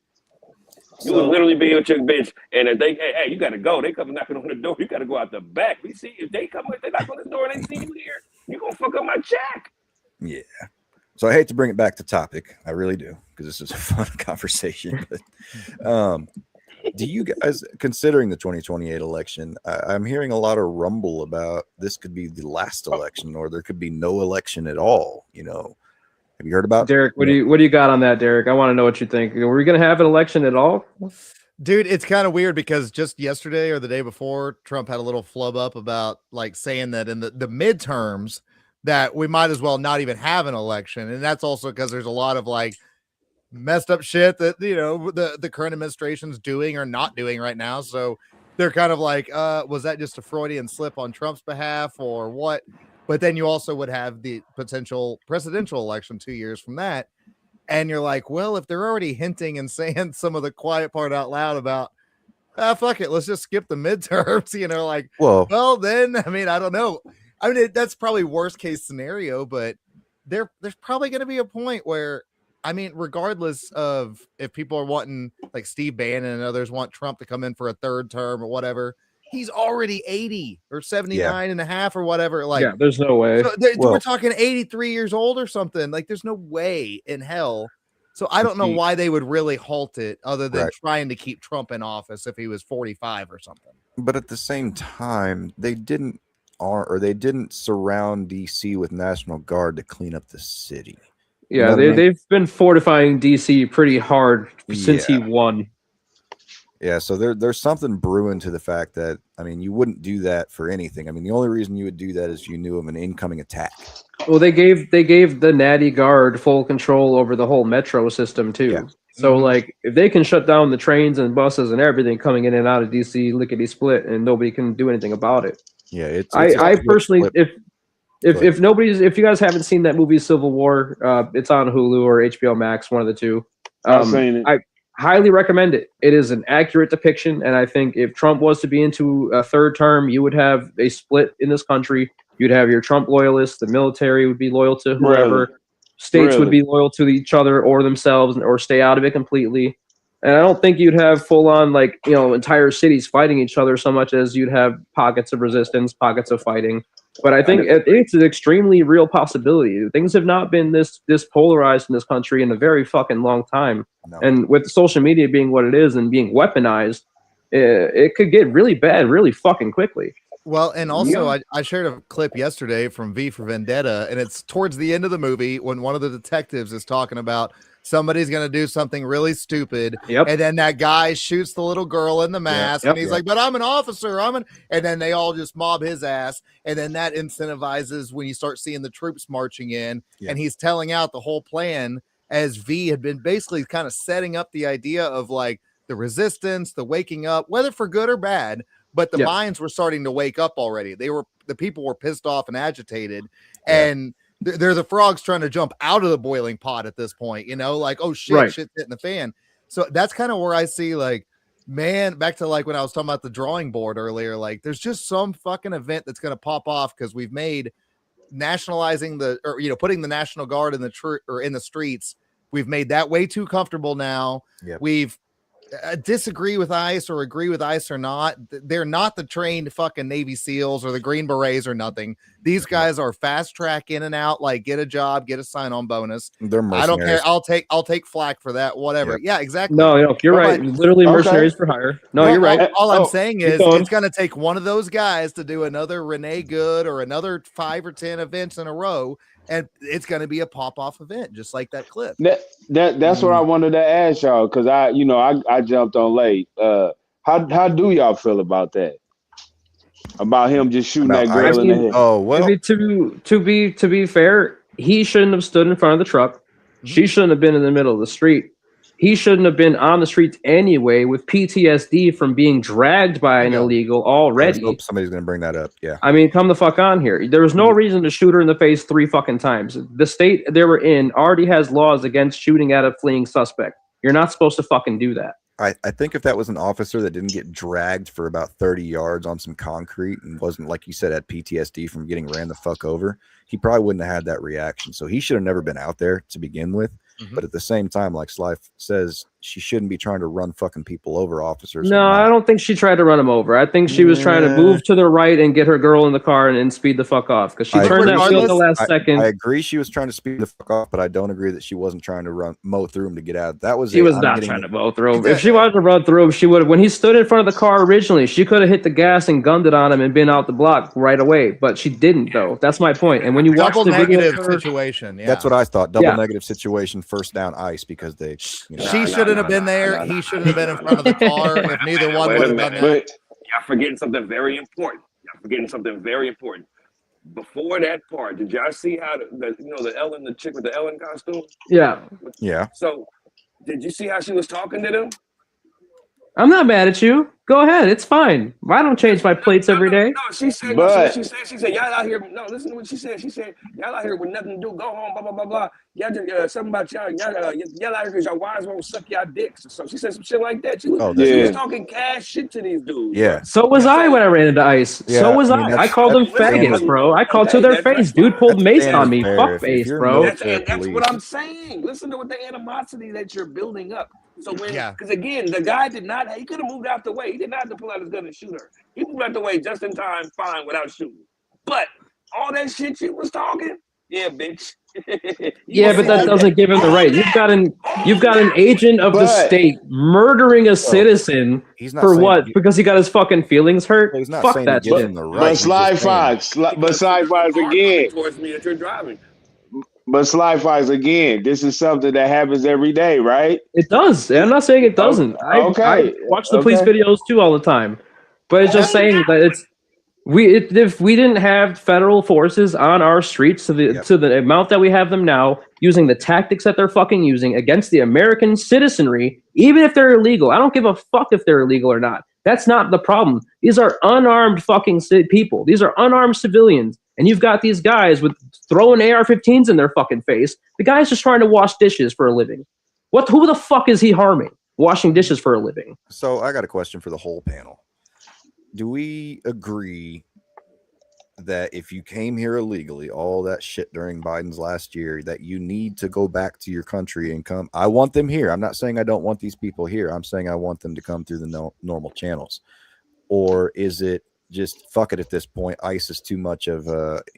You So- would literally be with your bitch, and if they, hey, you gotta go. They come knocking on the door. You gotta go out the back. We see if they come, if they knock on the door and they see you here, you gonna fuck up my check. Yeah. So I hate to bring it back to topic. I really do, because this is a fun conversation. But do you guys, considering the 2028 election, I'm hearing a lot of rumble about this could be the last election, or there could be no election at all. You know, have you heard about Derek, what do you got on that, Derek? I want to know what you think. Are we gonna have an election at all? Dude, it's kind of weird because just yesterday or the day before, Trump had a little flub up about like saying that in the midterms that we might as well not even have an election. And that's also because there's a lot of like messed up shit that, you know, the current administration's doing or not doing right now. So they're kind of like, was that just a Freudian slip on Trump's behalf or what? But then you also would have the potential presidential election 2 years from that. And you're like, well, if they're already hinting and saying some of the quiet part out loud about, fuck it, let's just skip the midterms, you know, like, well, then, I mean, I don't know. I mean, that's probably worst case scenario, but there's probably going to be a point where, I mean, regardless of if people are wanting, like Steve Bannon and others want Trump to come in for a third term or whatever, he's already 80 or 79 and a half or whatever. Like, yeah, there's no way. So we're talking 83 years old or something. Like, there's no way in hell. So I don't know why they would really halt it other than trying to keep Trump in office if he was 45 or something. But at the same time, they didn't surround DC with National Guard to clean up the city. Yeah, You know what I mean? they've been fortifying DC pretty hard since he won. Yeah, so there's something brewing to the fact that, I mean, you wouldn't do that for anything. I mean, the only reason you would do that is you knew of an incoming attack. Well, they gave the Natty Guard full control over the whole metro system too. Yeah. So like, if they can shut down the trains and buses and everything coming in and out of DC lickety split, and nobody can do anything about it. Yeah, it's I personally, if you guys haven't seen that movie Civil War, it's on Hulu or HBO Max, one of the two. I've seen it. I highly recommend it. It is an accurate depiction, and I think if Trump was to be into a third term, you would have a split in this country. You'd have your Trump loyalists, the military would be loyal to whoever, states would be loyal to each other or themselves, or stay out of it completely. And I don't think you'd have full on like, you know, entire cities fighting each other so much as you'd have pockets of resistance, pockets of fighting. But I think it's an extremely real possibility. Things have not been this polarized in this country in a very fucking long time. No. And with social media being what it is and being weaponized, it could get really bad really fucking quickly. Well, and also I shared a clip yesterday from V for Vendetta, and it's towards the end of the movie when one of the detectives is talking about somebody's going to do something really stupid. Yep. And then that guy shoots the little girl in the mask, and he's like, but I'm an officer. And then they all just mob his ass. And then that incentivizes when you start seeing the troops marching in, and he's telling out the whole plan as V had been basically kind of setting up the idea of like the resistance, the waking up, whether for good or bad. But the minds were starting to wake up already. The people were pissed off and agitated, and they're the frogs trying to jump out of the boiling pot at this point, you know, like, oh shit, shit's hitting the fan. So that's kind of where I see, like, man, back to like when I was talking about the drawing board earlier, like there's just some fucking event that's going to pop off because we've made nationalizing putting the National Guard in the streets. We've made that way too comfortable now. We've disagree with ICE or agree with ICE or not. They're not the trained fucking Navy SEALs or the Green Berets or nothing. These guys are fast track in and out, like get a job, get a sign-on bonus. They're mercenaries. I don't care. I'll take flack for that. Whatever. Yeah, exactly. No, you're right. Literally mercenaries for hire. No, you're right. All I'm saying is it's going to take one of those guys to do another Renee Good or another 5 or 10 events in a row. And it's going to be a pop-off event, just like that clip. That's what I wanted to ask y'all, because I jumped on late. How do y'all feel about that? About him just shooting that girl in the head? Oh well. To be fair, he shouldn't have stood in front of the truck. She shouldn't have been in the middle of the street. He shouldn't have been on the streets anyway with PTSD from being dragged by an illegal already. I hope somebody's going to bring that up. Yeah. I mean, come the fuck on here. There was no reason to shoot her in the face 3 fucking times. The state they were in already has laws against shooting at a fleeing suspect. You're not supposed to fucking do that. I think if that was an officer that didn't get dragged for about 30 yards on some concrete and wasn't, like you said, had PTSD from getting ran the fuck over, he probably wouldn't have had that reaction. So he should have never been out there to begin with. But at the same time, like Sly says, she shouldn't be trying to run fucking people over, officers. No, I don't think she tried to run him over. I think she was trying to move to the right and get her girl in the car and speed the fuck off because she turned that wheel at the last second. I agree she was trying to speed the fuck off, but I don't agree that she wasn't trying to mow through him to get out. That was she was not trying to mow through him. If she wanted to run through him, she would have. When he stood in front of the car originally, she could have hit the gas and gunned it on him and been out the block right away. But she didn't, though. That's my point. And when you watch the video, situation, that's what I thought. Double negative situation, first down ICE because they. She shouldn't have been there. He shouldn't have been in front of the car. If neither one would have done that. Y'all forgetting something very important. Before that part, did y'all see how the Ellen, the chick with the Ellen costume? Yeah. So, did you see how she was talking to them? I'm not mad at you. Go ahead. It's fine. I don't change my plates every day. No, she said, y'all out here. No, listen to what she said. She said, y'all out here with nothing to do. Go home, blah, blah, blah, blah. Y'all just, something about y'all out here because y'all wives won't suck y'all dicks or something. She said some shit like that. She was talking cash shit to these dudes. Yeah. So was I when I ran into ICE. Yeah, so was I. I called them faggots, bro. I called to their face. Dude pulled mace on me. Fuck face, bro. That's what I'm saying. Listen to what the animosity that you're building up. So because again, the guy he could have moved out the way. He did not have to pull out his gun and shoot her. He moved out the way just in time, fine, without shooting. But all that shit you was talking, yeah, bitch. Yeah, but that doesn't give him the right. You've got an agent of the state murdering a citizen for what? Because he got his fucking feelings hurt. He's not Fuck saying that to give shit. him the right. But Sly Fox again. Towards me that you're driving. But Sly Fox again, this is something that happens every day, right? It does. I'm not saying it doesn't. I watch the police videos too all the time, but it's just saying that if we didn't have federal forces on our streets to the amount that we have them now, using the tactics that they're fucking using against the American citizenry, even if they're illegal, I don't give a fuck if they're illegal or not. That's not the problem. These are unarmed fucking people. These are unarmed civilians. And you've got these guys with throwing AR-15s in their fucking face. The guy's just trying to wash dishes for a living. Who the fuck is he harming? Washing dishes for a living. So I got a question for the whole panel. Do we agree that if you came here illegally, all that shit during Biden's last year, that you need to go back to your country and come. I want them here. I'm not saying I don't want these people here. I'm saying I want them to come through the normal channels. Or is it just fuck it at this point? ICE is too much of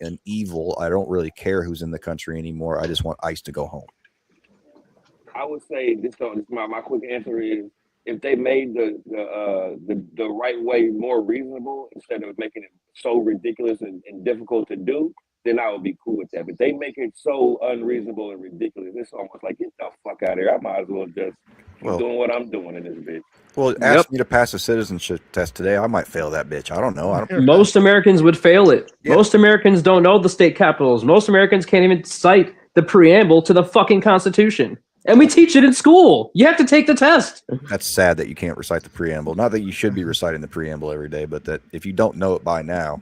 an evil. I don't really care who's in the country anymore. I just want ICE to go home. I would say this. My quick answer is if they made the right way more reasonable instead of making it so ridiculous and difficult to do, then I would be cool with that. But they make it so unreasonable and ridiculous. It's almost like get the fuck out of here. I might as well just keep doing what I'm doing in this bitch. Well, ask me to pass a citizenship test today. I might fail that bitch. I don't know. Most Americans would fail it. Yeah. Most Americans don't know the state capitals. Most Americans can't even cite the preamble to the fucking Constitution. And we teach it in school. You have to take the test. That's sad that you can't recite the preamble. Not that you should be reciting the preamble every day, but that if you don't know it by now,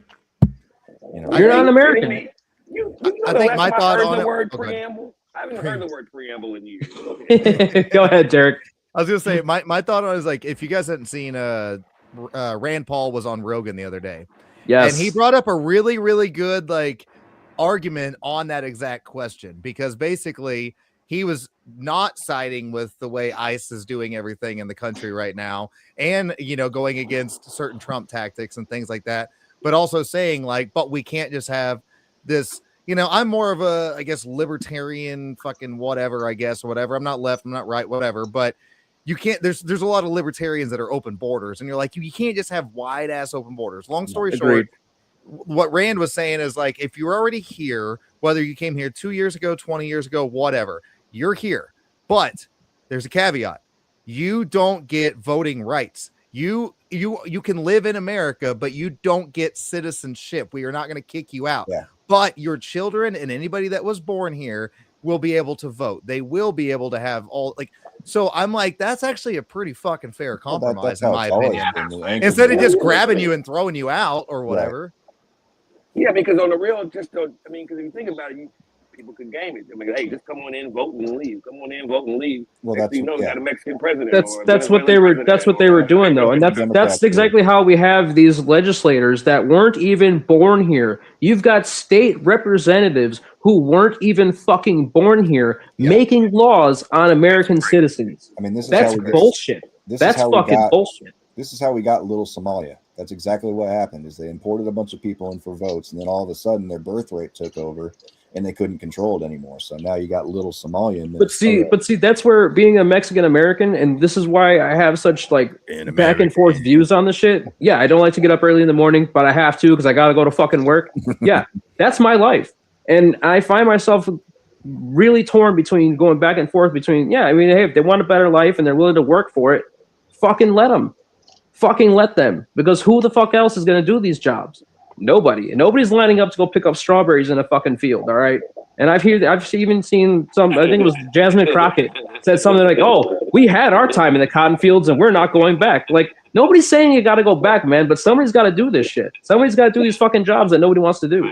you're not an American. I think my thought on the word preamble. I haven't heard the word preamble in years. Go ahead, Derek. I was gonna say my thought on it is like if you guys hadn't seen Rand Paul was on Rogan the other day. Yes. And he brought up a really, really good like argument on that exact question because basically he was not siding with the way ICE is doing everything in the country right now and, going against certain Trump tactics and things like that, but also saying like, but we can't just have this, I'm more of a, I guess, libertarian fucking whatever, I guess, or whatever. I'm not left, I'm not right, whatever, but you can't, there's a lot of libertarians that are open borders and you're like, you can't just have wide ass open borders. Long story short, what Rand was saying is like, if you're already here, whether you came here 2 years ago, 20 years ago, whatever, you're here, but there's a caveat. You don't get voting rights. You can live in America, but you don't get citizenship. We are not going to kick you out. Yeah. But your children and anybody that was born here will be able to vote. They will be able to have all like. So I'm like, that's actually a pretty fucking fair compromise in my opinion. Instead of just grabbing you and throwing you out or whatever. Yeah, because on the real, because if you think about it, people could game it. I mean, hey, just come on in, vote and leave. Come on in, vote and leave. Well, we got a Mexican president. That's what they were doing though, and that's exactly how we have these legislators that weren't even born here. You've got state representatives who weren't even fucking born here making laws on American citizens. I mean, that's bullshit. That's fucking bullshit. This is how we got little Somalia. That's exactly what happened. Is they imported a bunch of people in for votes, and then all of a sudden their birth rate took over. And they couldn't control it anymore. So now you got little Somalia. But see, that's where being a Mexican American, and this is why I have such like back and forth views on the shit. Yeah, I don't like to get up early in the morning, but I have to because I gotta go to fucking work. Yeah, that's my life, and I find myself really torn between going back and forth between. Yeah, I mean, hey, if they want a better life and they're willing to work for it, fucking let them, because who the fuck else is gonna do these jobs? Nobody. And nobody's lining up to go pick up strawberries in a fucking field, all right? And I've even seen some, I think it was Jasmine Crockett said something like, oh, we had our time in the cotton fields and we're not going back. Like, nobody's saying you got to go back, man, but somebody's got to do this shit. Somebody's got to do these fucking jobs that nobody wants to do.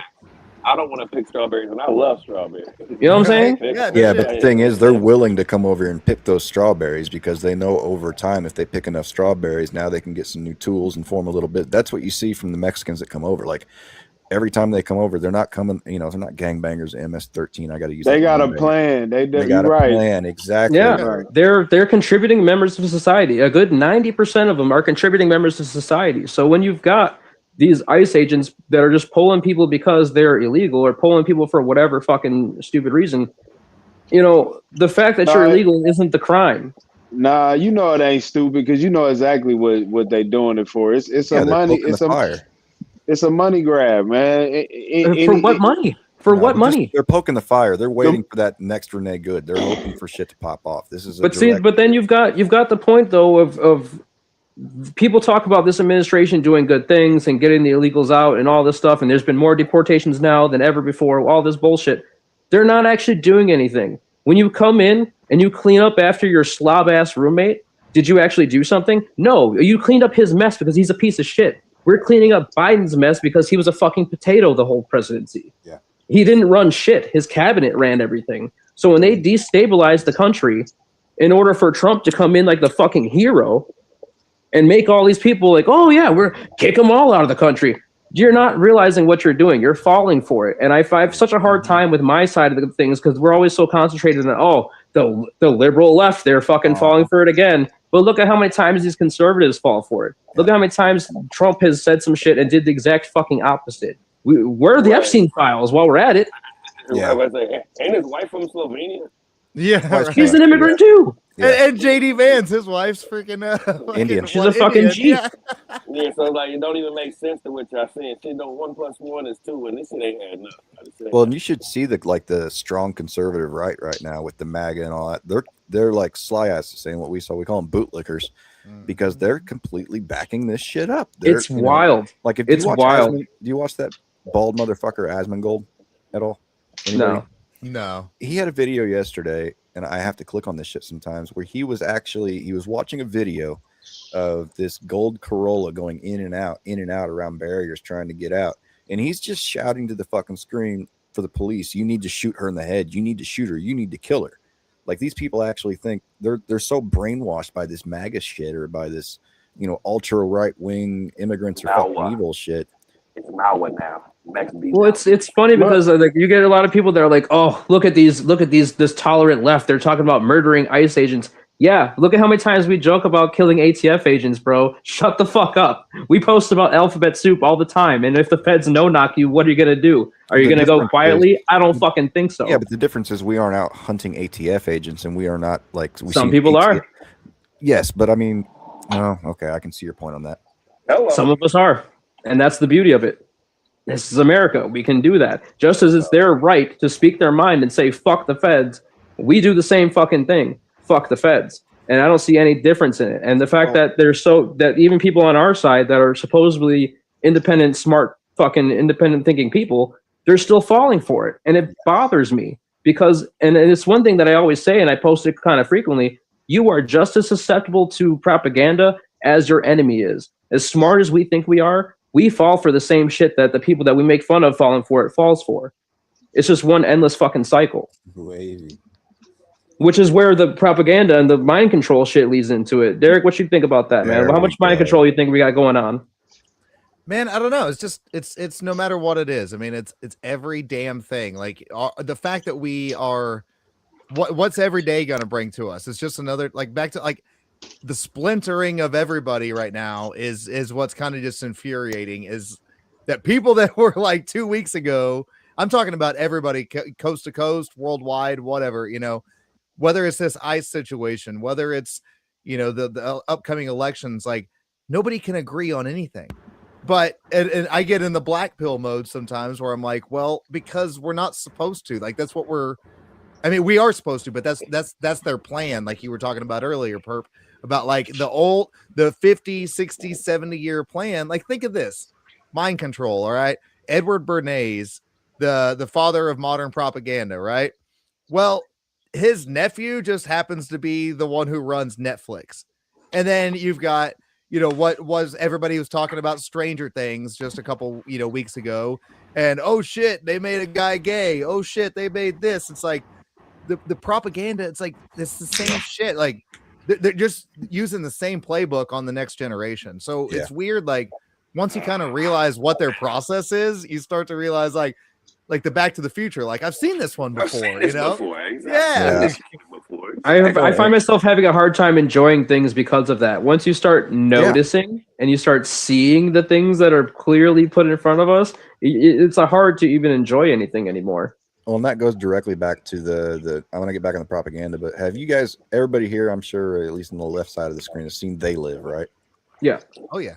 I don't want to pick strawberries, and I love strawberries. You know what I'm saying? Yeah, but the thing is, they're willing to come over and pick those strawberries because they know over time if they pick enough strawberries, now they can get some new tools and form a little bit. That's what you see from the Mexicans that come over. Like every time they come over, they're not coming. They're not gangbangers. MS-13. I got to use. They got a plan. They got a plan. Exactly. Yeah, right. They're contributing members of society. A good 90% of them are contributing members of society. So when you've got these ICE agents that are just pulling people because they're illegal or pulling people for whatever fucking stupid reason, the fact that you're illegal isn't the crime. Nah, it ain't stupid because you know exactly what they doing it for. It's a money grab, man. For what money? For what money? They're poking the fire. They're waiting for that next Renee Good. They're hoping for shit to pop off. This is but then you've got the point though of people talk about this administration doing good things and getting the illegals out and all this stuff, and there's been more deportations now than ever before, all this bullshit. They're not actually doing anything. When you come in and you clean up after your slob-ass roommate, did you actually do something? No, you cleaned up his mess because he's a piece of shit. We're cleaning up Biden's mess because he was a fucking potato the whole presidency. Yeah. He didn't run shit. His cabinet ran everything. So when they destabilized the country in order for Trump to come in like the fucking hero and make all these people like, oh yeah, we're kick them all out of the country. you're not realizing what you're doing. You're falling for it. And I have such a hard time with my side of the things because we're always so concentrated on, the liberal left, they're fucking falling for it again. But look at how many times these conservatives fall for it. Look at how many times Trump has said some shit and did the exact fucking opposite. We're the Epstein files while we're at it. Yeah. Ain't his wife from Slovenia? Yeah, right. She's an immigrant too. Yeah. And JD Vance, his wife's freaking Indian. She's a fucking G. Yeah. Yeah, so like it don't even make sense to what y'all saying. She know 1 + 1 is 2, and this shit ain't had nothing. Well, and you should see the strong conservative right now with the MAGA and all that. They're like sly asses saying what we saw. We call them bootlickers because they're completely backing this shit up. It's wild. Like if it's you watch wild. do you watch that bald motherfucker Asmongold at all? Anybody? No. He had a video yesterday, and I have to click on this shit sometimes, where he was watching a video of this gold Corolla going in and out around barriers trying to get out. And he's just shouting to the fucking screen for the police, you need to shoot her in the head. You need to shoot her. You need to kill her. Like these people actually think they're so brainwashed by this MAGA shit or by this, ultra right wing immigrants are fucking evil shit. It's Mawa now. Well, it's funny because like you get a lot of people that are like, oh, look at this tolerant left. They're talking about murdering ICE agents. Yeah, look at how many times we joke about killing ATF agents, bro. Shut the fuck up. We post about alphabet soup all the time. And if the feds knock you, what are you going to do? Are you going to go quietly? I don't fucking think so. Yeah, but the difference is we aren't out hunting ATF agents and we are not like... Some people are. Yes, but I mean... Oh, okay, I can see your point on that. Hello. Some of us are. And that's the beauty of it. This is America. We can do that. Just as it's their right to speak their mind and say, fuck the feds, we do the same fucking thing. Fuck the feds. And I don't see any difference in it. And the fact that that even people on our side that are supposedly independent, smart, fucking independent thinking people, they're still falling for it. And it bothers me because, and it's one thing that I always say, and I post it kind of frequently, you are just as susceptible to propaganda as your enemy is. As smart as we think we are, we fall for the same shit that the people that we make fun of falling for it falls for. It's just one endless fucking cycle. Wavy. Which is where the propaganda and the mind control shit leads into it. Derek, what you think about that, man? How much mind control you think we got going on? Man, I don't know. It's just it's no matter what it is. I mean, it's every damn thing. Like the fact that we are what's every day going to bring to us? It's just another back to the splintering of everybody right now is what's kind of just infuriating is that people that were like 2 weeks ago, I'm talking about everybody coast to coast, worldwide, whatever, whether it's this ICE situation, whether it's, the upcoming elections, like nobody can agree on anything. But and I get in the black pill mode sometimes where I'm like, well, because we're not supposed to, that's what we are supposed to, but that's their plan. Like you were talking about earlier, Perp, about the 50, 60, 70-year plan. Like, think of this mind control. All right. Edward Bernays, the father of modern propaganda. Right. Well, his nephew just happens to be the one who runs Netflix. And then you've got, what was everybody was talking about Stranger Things just a couple, weeks ago. And, oh shit, they made a guy gay. Oh shit, they made this. It's like the propaganda. It's like, it's the same shit. Like they're just using the same playbook on the next generation. So it's weird. Like once you kind of realize what their process is, you start to realize like the Back to the Future. Like I've seen this one before, Before, exactly. Yeah. I find myself having a hard time enjoying things because of that. Once you start noticing and you start seeing the things that are clearly put in front of us, it's hard to even enjoy anything anymore. Well, and that goes directly back to the I want to get back on the propaganda, but have you guys, everybody here, I'm sure, at least on the left side of the screen, has seen They Live, right? Yeah. Oh, yeah.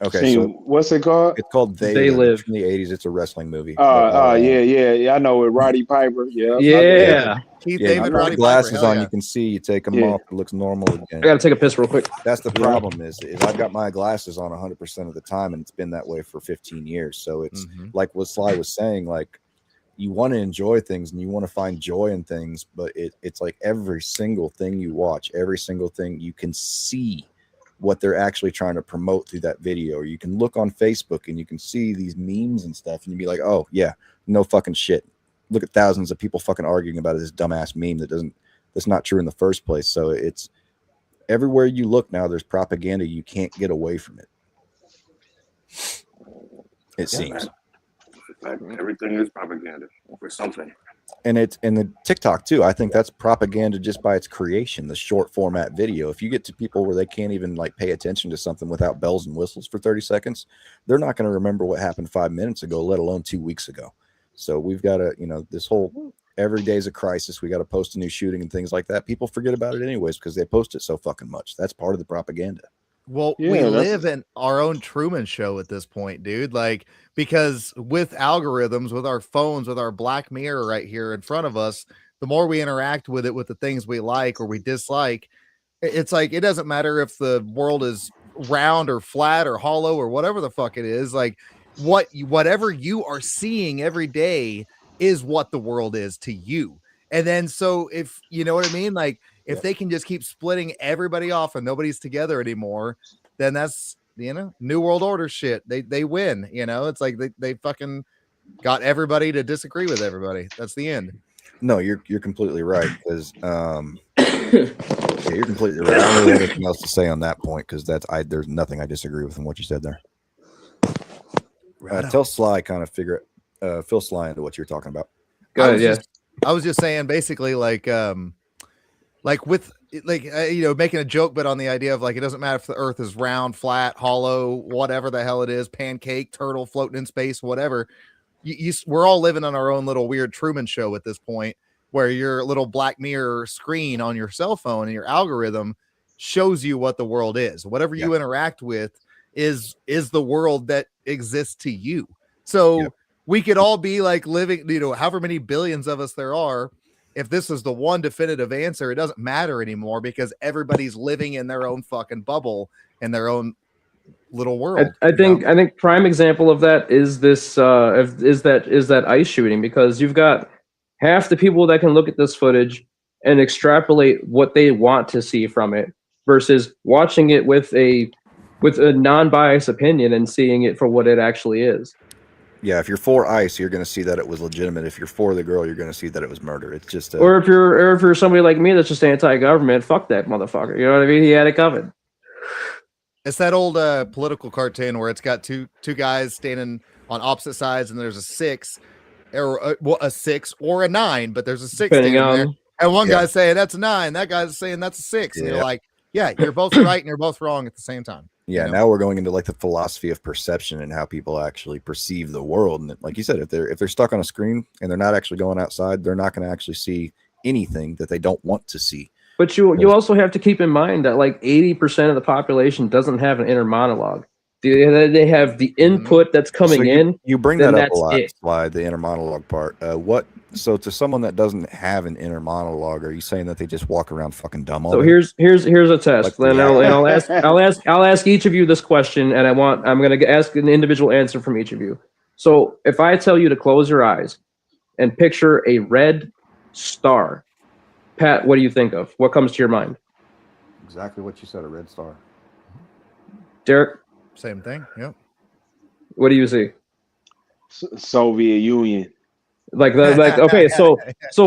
Okay, so what's it called? It's called They Live. From the 80s. It's a wrestling movie. Yeah. I know with Roddy Piper. Yeah. Keith David, David, you Roddy put glasses Piper, on, you can see. You take them off, it looks normal again. I gotta take a piss real quick. That's the problem. Is I've got my glasses on 100% of the time, and it's been that way for 15 years. So it's like what Sly was saying. Like you want to enjoy things and you want to find joy in things, but it's like every single thing you watch, every single thing you can see what they're actually trying to promote through that video. Or you can look on Facebook and you can see these memes and stuff, and you'd be like, oh yeah, no fucking shit. Look at thousands of people fucking arguing about this dumbass meme that's not true in the first place. So it's everywhere you look now, there's propaganda. You can't get away from it. It seems. Everything is propaganda for something. And it's in the TikTok too. I think that's propaganda just by its creation, the short format video. If you get to people where they can't even like pay attention to something without bells and whistles for 30 seconds, they're not going to remember what happened 5 minutes ago, let alone 2 weeks ago. So we've got to, this whole every day's a crisis. We got to post a new shooting and things like that. People forget about it anyways because they post it so fucking much. That's part of the propaganda. Well, we live in our own Truman Show at this point, dude. Like, because with algorithms, with our phones, with our Black Mirror right here in front of us, the more we interact with it, with the things we like or we dislike, it's like, it doesn't matter if the world is round or flat or hollow or whatever the fuck it is. Like, whatever you are seeing every day is what the world is to you. And then, so if you know what I mean, like, if they can just keep splitting everybody off and nobody's together anymore, then that's, New World Order shit. They win, It's like they fucking got everybody to disagree with everybody. That's the end. No, you're completely right, because you're completely right. I don't really have anything else to say on that point, because there's nothing I disagree with in what you said there. Tell Sly kind of fill Sly into what you're talking about. Go ahead, I was just saying basically making a joke, but on the idea of like, it doesn't matter if the earth is round, flat, hollow, whatever the hell it is, pancake, turtle, floating in space, whatever. We're all living on our own little weird Truman Show at this point, where your little Black Mirror screen on your cell phone and your algorithm shows you what the world is. Whatever you interact with is the world that exists to you. So we could all be like living, however many billions of us there are. If this is the one definitive answer, it doesn't matter anymore because everybody's living in their own fucking bubble in their own little world. I think prime example of that is this is that ICE shooting, because you've got half the people that can look at this footage and extrapolate what they want to see from it versus watching it with a non-biased opinion and seeing it for what it actually is. Yeah, if you're for ICE, you're going to see that it was legitimate. If you're for the girl, you're going to see that it was murder. It's just or if you're somebody like me that's just anti-government, fuck that motherfucker. You know what I mean? He had it covered. It's that old political cartoon where it's got two guys standing on opposite sides, and there's a 6 or a 6 or a 9, but there's a 6 standing there, and one guy's saying that's a 9, that guy's saying that's a 6, and you're like, yeah, you're both right and you're both wrong at the same time. Yeah, now we're going into like the philosophy of perception and how people actually perceive the world. And like you said, if they're stuck on a screen and they're not actually going outside, they're not going to actually see anything that they don't want to see. But you also have to keep in mind that like 80% of the population doesn't have an inner monologue. They have the input that's coming in. You bring that up a lot, Sly, the inner monologue part. So to someone that doesn't have an inner monologue, are you saying that they just walk around fucking dumb all day? So here's a test. Like, I'll ask each of you this question, and I'm going to ask an individual answer from each of you. So if I tell you to close your eyes and picture a red star, Pat, what do you think of? What comes to your mind? Exactly what you said, a red star. Derek? Same thing. Yep. What do you see? Soviet Union. Okay, so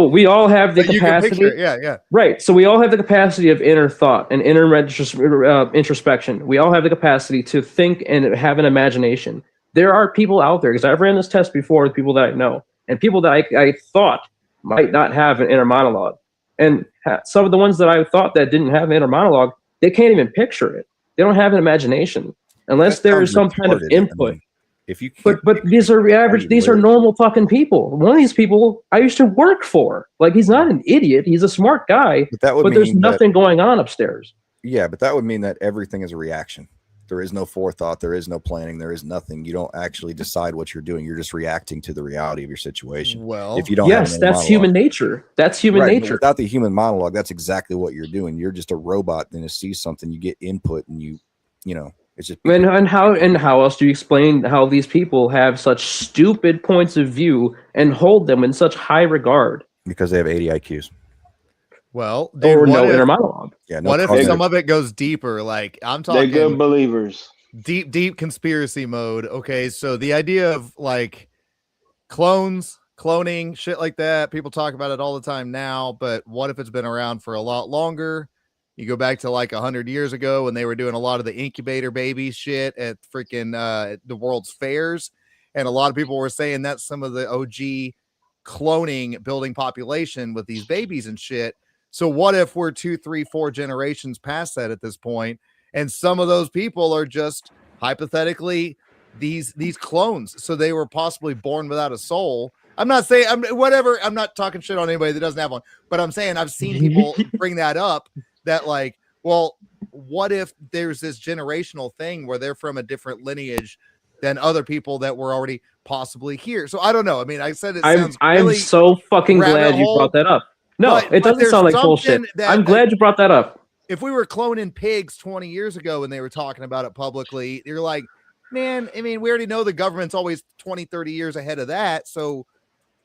we all have the capacity. Yeah. Right. So we all have the capacity of inner thought and inner introspection. We all have the capacity to think and have an imagination. There are people out there, because I've ran this test before with people that I know, and people that I thought might not have an inner monologue. And some of the ones that I thought that didn't have an inner monologue, they can't even picture it. They don't have an imagination unless there is some kind of input. I mean, if you but these are average. These are normal fucking people. One of these people I used to work for. Like, he's not an idiot. He's a smart guy. But there's nothing going on upstairs. Yeah, but that would mean that everything is a reaction. There is no forethought. There is no planning. There is nothing. You don't actually decide what you're doing. You're just reacting to the reality of your situation. Well, if you don't, that's human nature. That's human nature. Without the human monologue, that's exactly what you're doing. You're just a robot. Then to see something, you get input, and you know. It's just and how else do you explain how these people have such stupid points of view and hold them in such high regard? Because they have 80 IQs. Well, dude, or no inner monologue. Yeah, no. What if some of it goes deeper? Like, I'm talking, they're good believers. Deep conspiracy mode. Okay, so the idea of like cloning, shit like that. People talk about it all the time now, but what if it's been around for a lot longer? You go back to like 100 years ago when they were doing a lot of the incubator baby shit at freaking the world's fairs. And a lot of people were saying that's some of the OG cloning building population with these babies and shit. So what if we're 2, 3, 4 generations past that at this point, and some of those people are just hypothetically these clones? So they were possibly born without a soul. I'm not saying whatever. I'm not talking shit on anybody that doesn't have one, but I'm saying I've seen people bring that up that like, well, what if there's this generational thing where they're from a different lineage than other people that were already possibly here? So I don't know. I mean, I said I'm so fucking glad you brought that up. No, it doesn't sound like bullshit. I'm glad you brought that up. If we were cloning pigs 20 years ago and they were talking about it publicly, you're like, man, I mean, we already know the government's always 20, 30 years ahead of that. So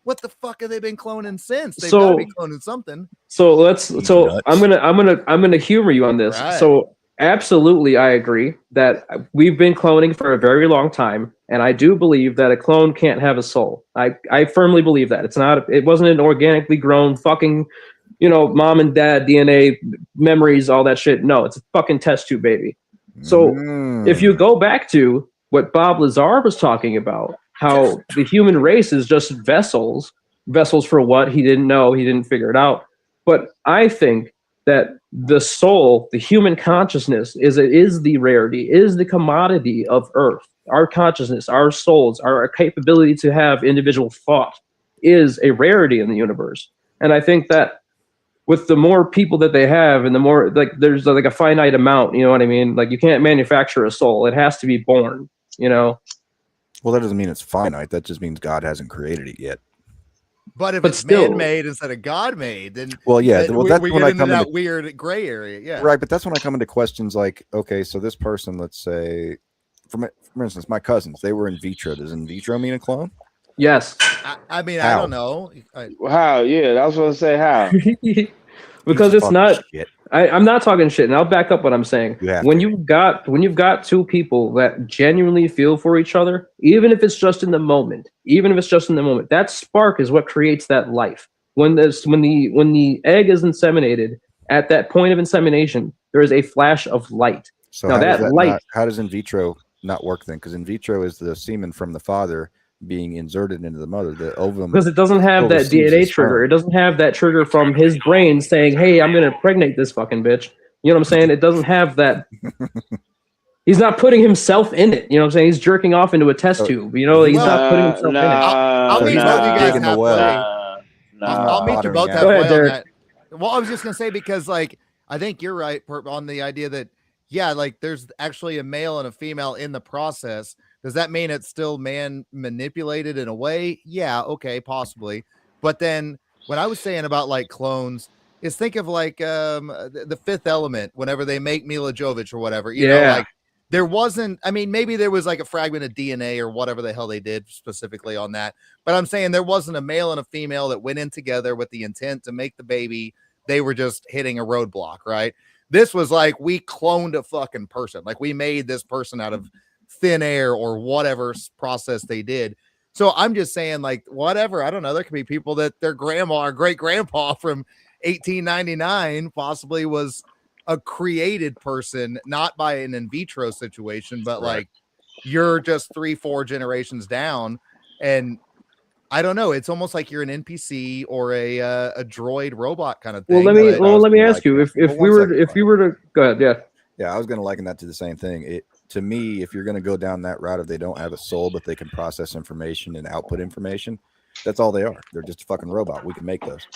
what the fuck have they been cloning since? They've got to be cloning something. So I'm gonna humor you on this. Right. So absolutely, I agree that we've been cloning for a very long time, and I do believe that a clone can't have a soul. I firmly believe that it wasn't an organically grown fucking, mom and dad DNA memories, all that shit. No, it's a fucking test tube baby. So if you go back to what Bob Lazar was talking about, how the human race is just vessels for what he didn't know, he didn't figure it out. But I think that the soul, the human consciousness, is the rarity, is the commodity of Earth. Our consciousness, our souls, our capability to have individual thought is a rarity in the universe. And I think that with the more people that they have, and the more like there's like a finite amount, you know what I mean? Like you can't manufacture a soul; it has to be born. Well, that doesn't mean it's finite. That just means God hasn't created it yet. But if it's still man-made instead of God-made, then well, yeah, well, that's we when get I into come that into weird gray area, yeah. Right, but that's when I come into questions like, okay, so this person, let's say, for instance, my cousins, they were in vitro. Does in vitro mean a clone? Yes. I mean, how? I don't know. How? Yeah, I was going to say how. Because it's not. I'm not talking shit, and I'll back up what I'm saying. When you've got two people that genuinely feel for each other, even if it's just in the moment, that spark is what creates that life. When the egg is inseminated, at that point of insemination, there is a flash of light. So now how does in vitro not work then? Because in vitro is the semen from the father being inserted into the mother, the ovum, because it doesn't have that DNA trigger. It doesn't have that trigger from his brain saying, "Hey, I'm going to impregnate this fucking bitch." You know what I'm saying? It doesn't have that. He's not putting himself in it. You know what I'm saying? He's jerking off into a test tube. He's not putting himself in it. I'll meet both you guys halfway. I'll meet you both halfway on that. Well, I was just going to say, because like I think you're right on the idea that like there's actually a male and a female in the process. Does that mean it's still man manipulated in a way? Yeah, okay, possibly. But then what I was saying about like clones is think of like the Fifth Element, whenever they make Mila Jovovich or whatever, you know, like there wasn't, I mean, maybe there was like a fragment of DNA or whatever the hell they did specifically on that. But I'm saying there wasn't a male and a female that went in together with the intent to make the baby. They were just hitting a roadblock, right? This was like we cloned a fucking person. Like we made this person out of thin air or whatever process they did. So I'm just saying, like, whatever, I don't know, there could be people that their grandma or great grandpa from 1899 possibly was a created person, not by an in vitro situation, but like you're just 3-4 generations down. And I don't know, it's almost like you're an NPC or a droid robot kind of thing. Well, let me ask you, if we were to go ahead, I was going to liken that to the same thing. To me, if you're going to go down that route, if they don't have a soul, but they can process information and output information, that's all they are. They're just a fucking robot. We can make those.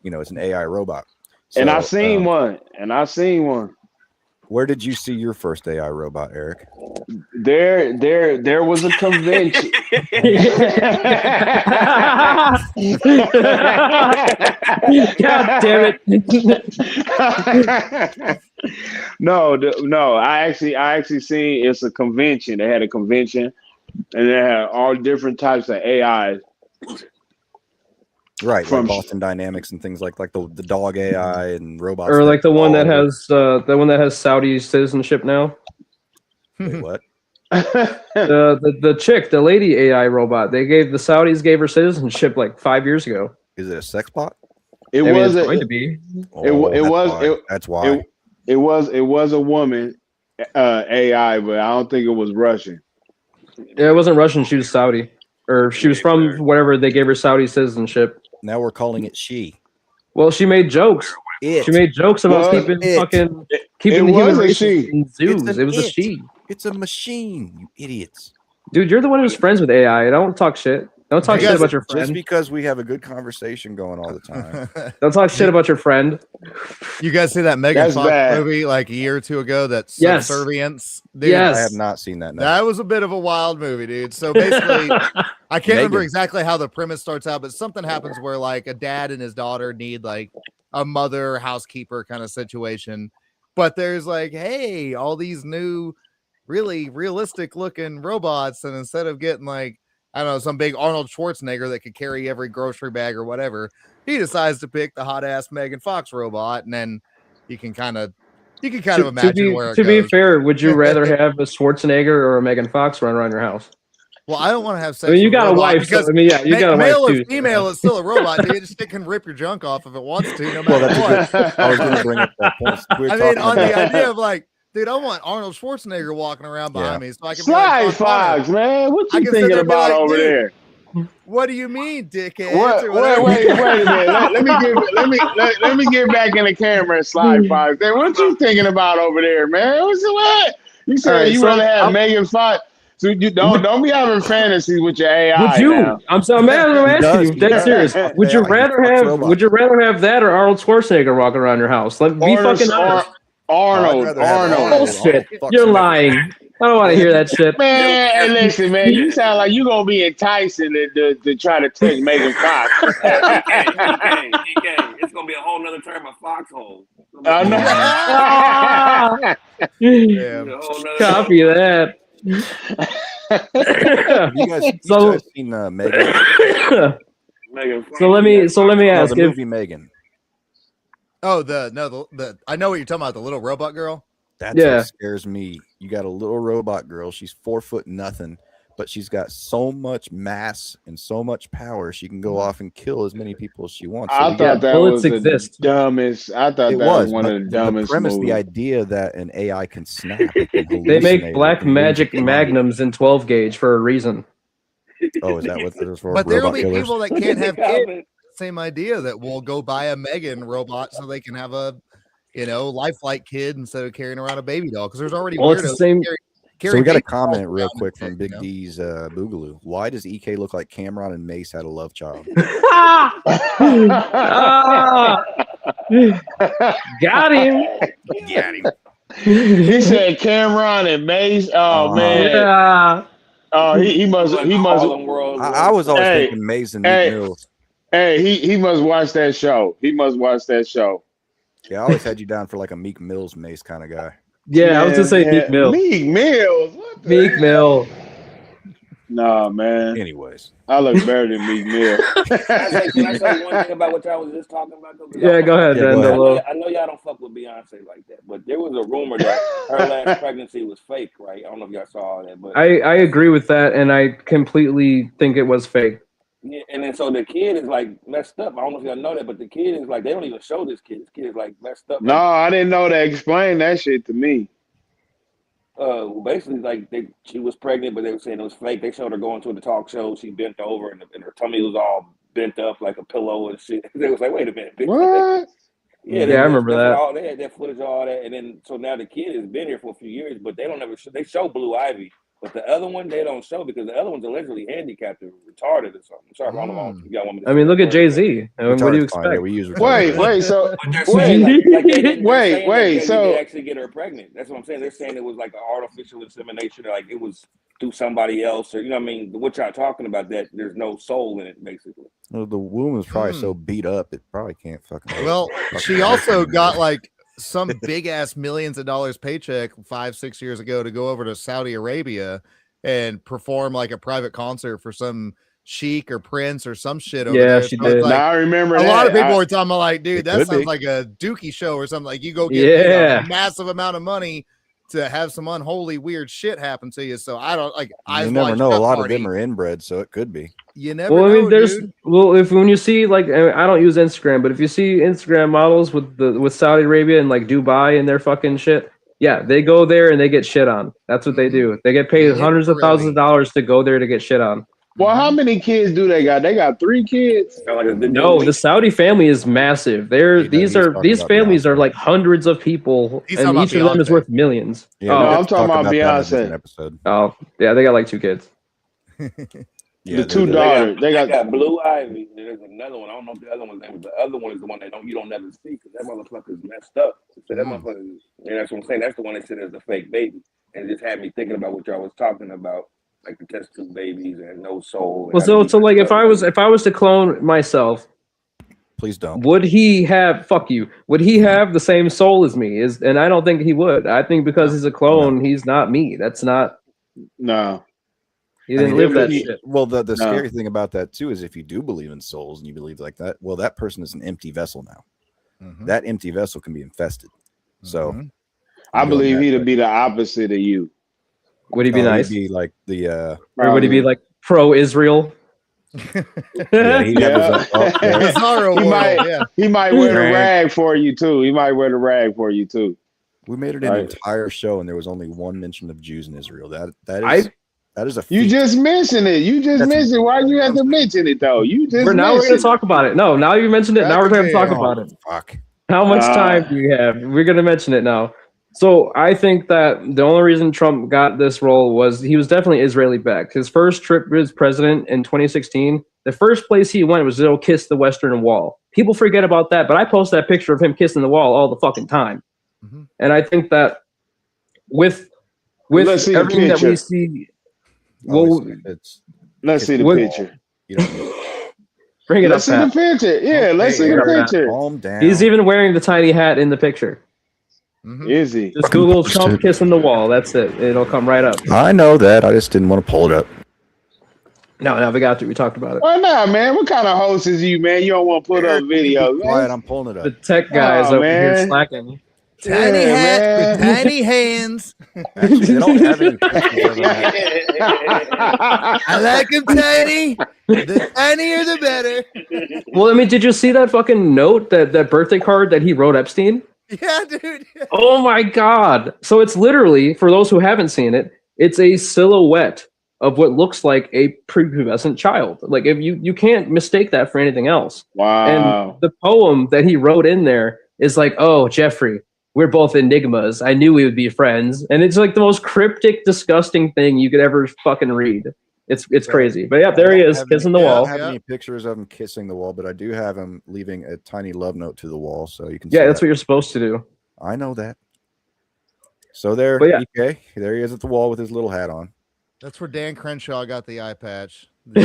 It's an AI robot. So, and I seen one. Where did you see your first AI robot, Eric? There was a convention. God damn it. No. I actually seen it's a convention. They had a convention and they had all different types of AIs. Right, from like Boston Dynamics and things like the dog AI and robots. Or like the one that has Saudi citizenship now. Wait, what? the chick, the lady AI robot, the Saudis gave her citizenship like 5 years ago. Is it a sex bot? It was going to be. That's why. It was a woman AI, but I don't think it was Russian. Yeah, it wasn't Russian. She was Saudi. or she was from whatever they gave her Saudi citizenship. Now we're calling it she. Well, she made jokes. It. She made jokes about keeping the human race in zoos. It was a she. It's a machine, you idiots. Dude, you're the one who's friends with AI. Don't talk shit. Don't talk shit about your friend. Just because we have a good conversation going all the time. Don't talk shit about your friend. You guys see that Megan Fox movie like a year or two ago? That's Subservience. Dude, yes. I have not seen that. No. That was a bit of a wild movie, dude. So basically, I can't remember exactly how the premise starts out, but something happens where like a dad and his daughter need like a mother housekeeper kind of situation. But there's like, hey, all these new, really realistic looking robots. And instead of getting like, I don't know, some big Arnold Schwarzenegger that could carry every grocery bag or whatever, he decides to pick the hot ass Megan Fox robot, and then you can kind of imagine where it goes. To be fair, would you rather have a Schwarzenegger or a Megan Fox run around your house? Well, I don't want to have sex. I mean, you got a wife, because you got a male wife or female is still a robot. Dude, it can rip your junk off if it wants to, no matter what. I was going to bring up that point. I mean, on the idea of like, dude, I want Arnold Schwarzenegger walking around behind me so I can Sly Fox, man. What you thinking about over there? What do you mean, dickhead? Wait a minute. Let me get back in the camera and Sly Fox. What you thinking about over there, man? What? You said you rather have Megan Fox. So you don't be having fantasies with your AI. Would you? Now. I'm asking you, dead serious. Would you rather have that or Arnold Schwarzenegger walking around your house? Like, be fucking honest. Arnold. Bullshit. You're lying. I don't want to hear that shit. Man, hey, listen, man. You sound like you gonna be enticing to try to take Megan Fox. It's gonna be a whole nother term of Foxxhole. Copy that. You guys seen Megan? So let me ask the movie Megan. Oh, the I know what you're talking about, the little robot girl. That's what scares me. You got a little robot girl. She's 4 foot nothing, but she's got so much mass and so much power. She can go off and kill as many people as she wants. So I thought that was the dumbest. I thought that was one of the dumbest. The premise, movies. the idea that an AI can snap. They make black magic magnums in 12 gauge for a reason. Oh, is that what it is for? But there will be people that can't have kids. Same idea that will go buy a Megan robot so they can have a, lifelike kid instead of carrying around a baby doll, because there's already it's the same. So we got a comment real quick from Big D's Boogaloo. Why does EK look like Cameron and Mace had a love child? Got him. He said Cameron and Mace. Oh man. Yeah. Oh, he must. I was always thinking Mace and Meek Mills. Hey, he must watch that show. Yeah, I always had you down for like a Meek Mills Mace kind of guy. Yeah, I was gonna say Meek Mill. Meek Mills. Meek Mill. Nah, man. Anyways, I look better than Meek Mill. Can I say one thing about what y'all was just talking about? Yeah, go ahead, I know y'all don't fuck with Beyonce like that, but there was a rumor that her last pregnancy was fake, right? I don't know if y'all saw all that, but I agree with that, and I completely think it was fake. Yeah, and then so the kid is like messed up. I don't know if y'all know that, but the kid is like, they don't even show this kid. This kid is like messed up. No, I didn't know that. Explain that shit to me. Basically, like she was pregnant, but they were saying it was fake. They showed her going to the talk show. She bent over, and her tummy was all bent up like a pillow and shit. They was like, wait a minute, bitch. What? Yeah, I remember that. They had that footage, all that, and then so now the kid has been here for a few years, but they don't ever they show Blue Ivy. But the other one, they don't show because the other one's allegedly handicapped or retarded or something. I'm sorry, I don't know if y'all want me to I mean, look at Jay-Z. What do you expect? Wait, so they actually get her pregnant. That's what I'm saying. They're saying it was like an artificial insemination, or like it was through somebody else, or you know what I mean? What y'all talking about, that there's no soul in it, basically. Well, the womb is probably so beat up, it probably can't fucking. Well, she also got like some big ass millions of dollars paycheck 5-6 years ago to go over to Saudi Arabia and perform like a private concert for some sheik or prince or some shit over there. She did. Like, I remember a lot of people were talking about like, dude, that sounds like a Dookie show or something. Like you go get a massive amount of money to have some unholy weird shit happen to you. So I don't like. You never know. A lot of them are inbred, so it could be. You never know. I mean, dude. When you see like, I don't use Instagram, but if you see Instagram models with Saudi Arabia and like Dubai and their fucking shit, yeah, they go there and they get shit on. That's what they do. They get paid hundreds of thousands of dollars to go there to get shit on. Well, how many kids do they got? They got 3 kids. No, the Saudi family is massive. These families are like hundreds of people, and each of them is worth millions. Yeah, no, I'm talking about that in a Beyonce. different episode. Oh, yeah, they got like 2 kids. Yeah, the 2 daughters. They got Blue Ivy. There's another one. I don't know if the other one's name is. The other one is the one you don't never see because that motherfucker's messed up. So that motherfucker. That's what I'm saying. That's the one that said as a fake baby, and it just had me thinking about what y'all was talking about, like the test tube babies and no soul. Well, so like if I was to clone myself, please don't. Would he have? Fuck you. Would he have the same soul as me? And I don't think he would. I think because he's a clone, he's not me. That's not. No. He didn't live that shit. Well, the scary thing about that too is if you do believe in souls and you believe like that, well, that person is an empty vessel now. That empty vessel can be infested. So, I believe he'd be the opposite of you. Would he be nice? He'd be like the. Or would he be like pro-Israel? Yeah, he might wear the rag for you too. He might wear the rag for you too. We made it an entire show, and there was only one mention of Jews in Israel. That is a feat. You just mentioned it. Why you have to mention it though? We're going to talk about it. No, now you mentioned it. Now we're going to talk about it. Fuck. How much time do you have? We're going to mention it now. So I think that the only reason Trump got this role was he was definitely Israeli backed. His first trip as president in 2016, the first place he went was to go kiss the Western Wall. People forget about that, but I post that picture of him kissing the wall all the fucking time. And I think that with everything that we see. Well, let's see the picture. Bring it up. Let's see the picture. Yeah, let's see the picture. Calm down. He's even wearing the tiny hat in the picture. Is he? Just Google Trump kissing the wall. That's it. It'll come right up. I know that. I just didn't want to pull it up. No, we got to. We talked about it. Why not, man? What kind of host is you, man? You don't want to put up videos. Quiet, I'm pulling it up. The tech guys over here slacking. Tiny hat with tiny hands. Actually, they don't have any pictures of that. I like them tiny. The tinier, the better. Well, I mean, did you see that fucking note, that birthday card that he wrote Epstein? Yeah, dude. Oh my God. So it's literally, for those who haven't seen it, it's a silhouette of what looks like a prepubescent child. Like if you can't mistake that for anything else. Wow. And the poem that he wrote in there is like, oh, Jeffrey, we're both enigmas. I knew we would be friends. And it's like the most cryptic, disgusting thing you could ever fucking read. It's crazy. But yeah, there he is, kissing the wall. I don't have any pictures of him kissing the wall, but I do have him leaving a tiny love note to the wall, so you can see that's what you're supposed to do. I know that. So there, EK, there he is at the wall with his little hat on. That's where Dan Crenshaw got the eye patch. You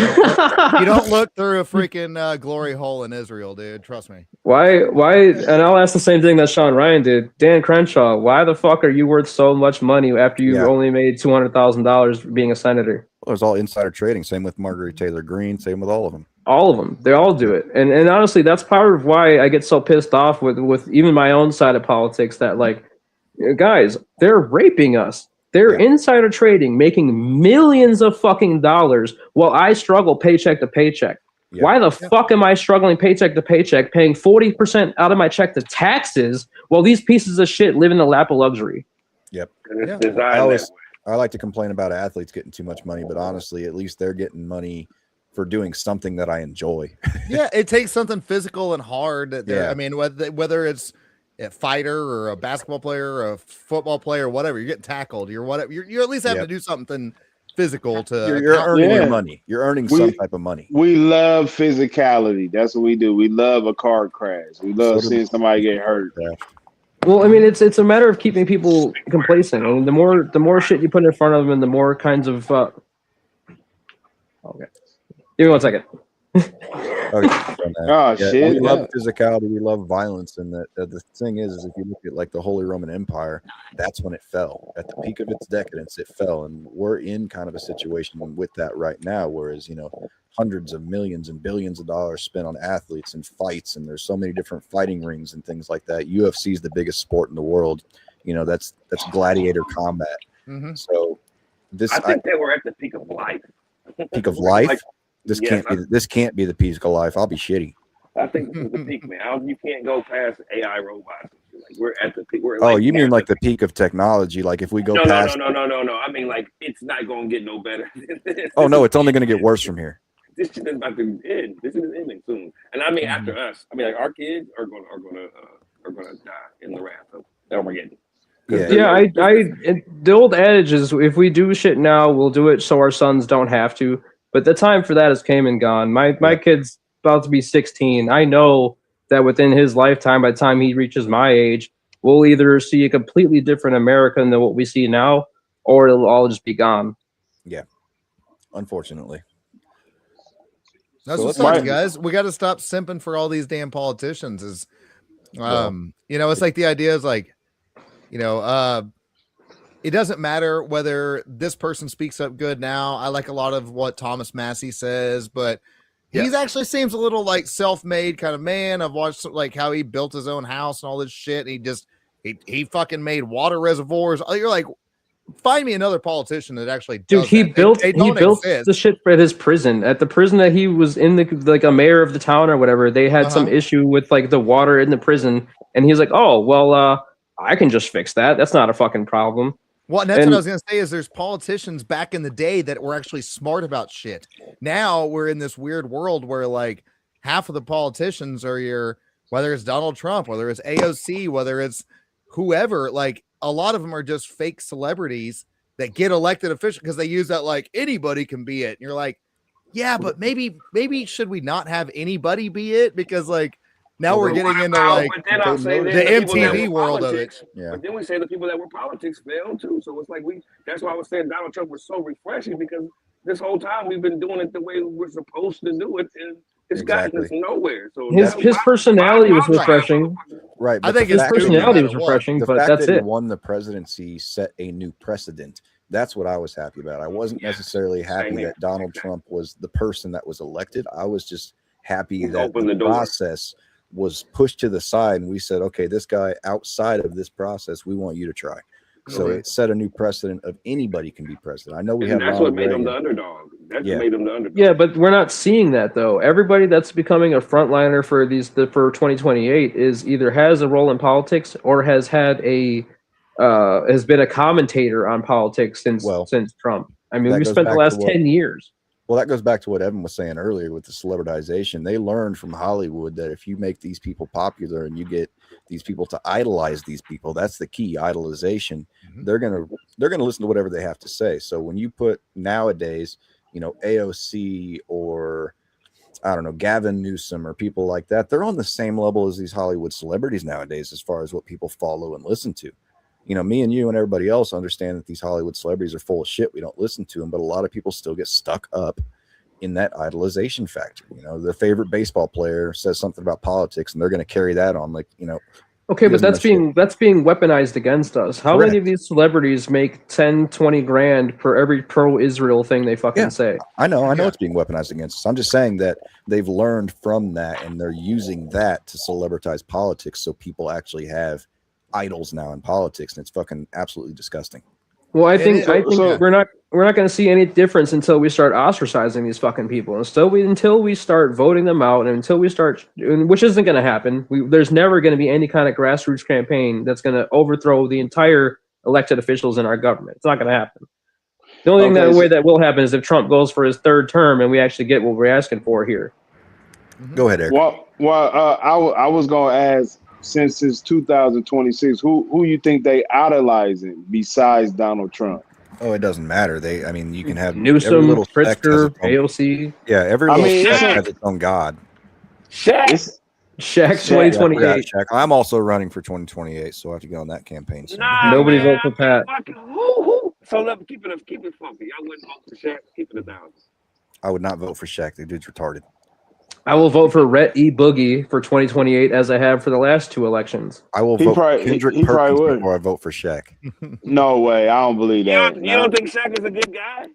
don't look through a freaking glory hole in Israel, dude. Trust me. Why? And I'll ask the same thing that Sean Ryan did. Dan Crenshaw, why the fuck are you worth so much money after you only made $200,000 being a senator? Well, it was all insider trading. Same with Marguerite Taylor Greene. Same with all of them. All of them. They all do it. And honestly, that's part of why I get so pissed off with even my own side of politics that, like, guys, they're raping us. They're insider trading, making millions of fucking dollars while I struggle paycheck to paycheck. Yeah. Why the fuck am I struggling paycheck to paycheck, paying 40% out of my check to taxes while these pieces of shit live in the lap of luxury? Yep. I like to complain about athletes getting too much money, but honestly, at least they're getting money for doing something that I enjoy. Yeah, it takes something physical and hard. I mean, whether it's a fighter or a basketball player or a football player or whatever, you're getting tackled. You're whatever. You at least have to do something physical to. You're earning your money. You're earning some type of money. We love physicality. That's what we do. We love a car crash. We love seeing somebody get hurt. Yeah. Well, I mean, it's a matter of keeping people complacent. I mean, the more shit you put in front of them, and the more kinds of. Okay, give me 1 second. Shit! We love physicality. We love violence, and the thing is if you look at like the Holy Roman Empire, that's when it fell. At the peak of its decadence, it fell, and we're in kind of a situation with that right now. Whereas hundreds of millions and billions of dollars spent on athletes and fights, and there's so many different fighting rings and things like that. UFC is the biggest sport in the world. That's gladiator combat. Mm-hmm. So I think they were at the peak of life. Peak of life. This can't be the peak of life. I'll be shitty. I think this is the peak, man. You can't go past AI robots. Like we're at the peak. We're Oh, like, you mean like the peak of technology? Like if we go past? No. I mean like it's not going to get no better. Oh no, it's only going to get worse from here. This shit is about to end. This is ending soon. And I mean after us. I mean like our kids are gonna die in the wrath of Armageddon. Yeah, the old adage is if we do shit now, we'll do it so our sons don't have to. But the time for that has came and gone. My kid's about to be 16. I know that within his lifetime, by the time he reaches my age, we'll either see a completely different America than what we see now, or it'll all just be gone. Yeah, unfortunately. That's what's up, guys. We got to stop simping for all these damn politicians. You know, it's like the idea is like, you know, it doesn't matter whether this person speaks up good now. I like a lot of what Thomas Massey says, but he's actually seems a little like self-made kind of man. I've watched like how he built his own house and all this shit. And he fucking made water reservoirs. You're like, find me another politician that actually does he that. built they he built exist. the shit at his prison. At the prison that he was in, like a mayor of the town or whatever, they had some issue with like the water in the prison, and he's like, oh well, I can just fix that. That's not a fucking problem. Well, and that's what I was going to say is there's politicians back in the day that were actually smart about shit. Now we're in this weird world where like half of the politicians are whether it's Donald Trump, whether it's AOC, whether it's whoever, like a lot of them are just fake celebrities that get elected official because they use that like anybody can be it. And you're like, yeah, but maybe should we not have anybody be it? Because like, now we're getting into like the MTV world of it. Yeah. But then we say the people that were politics failed too. So it's like that's why I was saying Donald Trump was so refreshing because this whole time we've been doing it the way we're supposed to do it. And it's gotten us nowhere. So his personality was refreshing. Right. I think his personality was refreshing, but that's it. He won the presidency set a new precedent. That's what I was happy about. I wasn't necessarily happy that Donald Trump was the person that was elected. I was just happy that the process was pushed to the side and we said, okay, this guy outside of this process, we want you to try. So it set a new precedent of anybody can be president. I know we have. That's what made him the underdog. That's what made him the underdog. Yeah, but we're not seeing that though. Everybody that's becoming a frontliner for for 2028 is either has a role in politics or has had has been a commentator on politics since Trump. I mean, we spent the last 10 years. Well, that goes back to what Evan was saying earlier with the celebritization. They learned from Hollywood that if you make these people popular and you get these people to idolize these people, that's the key, idolization. Mm-hmm. They're gonna listen to whatever they have to say. So when you put nowadays, you know, AOC or I don't know, Gavin Newsom or people like that, they're on the same level as these Hollywood celebrities nowadays as far as what people follow and listen to. You know, me and you and everybody else understand that these Hollywood celebrities are full of shit. We don't listen to them, but a lot of people still get stuck up in that idolization factor. You know, their favorite baseball player says something about politics and they're going to carry that on, like, you know. Okay, but that's being weaponized against us. How many of these celebrities make 10, 20 grand for every pro-Israel thing they fucking say? I know it's being weaponized against us. I'm just saying that they've learned from that and they're using that to celebritize politics so people actually have idols now in politics, and it's fucking absolutely disgusting. Well, I think we're not going to see any difference until we start ostracizing these fucking people. Until we start voting them out, and until we start, which isn't going to happen. There's never going to be any kind of grassroots campaign that's going to overthrow the entire elected officials in our government. It's not going to happen. The only way that will happen is if Trump goes for his third term and we actually get what we're asking for here. Go ahead, Eric. I was going to ask, since it's 2026, who you think they idolizing besides Donald Trump? Oh, it doesn't matter. You can have Newsom, Pritzker, AOC. Yeah, every little sect has its own god. Shaq 2028. Shaq. I'm also running for 2028, so I have to get on that campaign soon. Nobody vote for Pat. So keep it funky. I wouldn't vote for Shaq. Keep it $1,000. I would not vote for Shaq. The dude's retarded. I will vote for Rhett E. Boogie for 2028 as I have for the last two elections. I will vote for Kendrick Perkins before I vote for Shaq. No way. I don't believe that. You don't think Shaq is a good guy?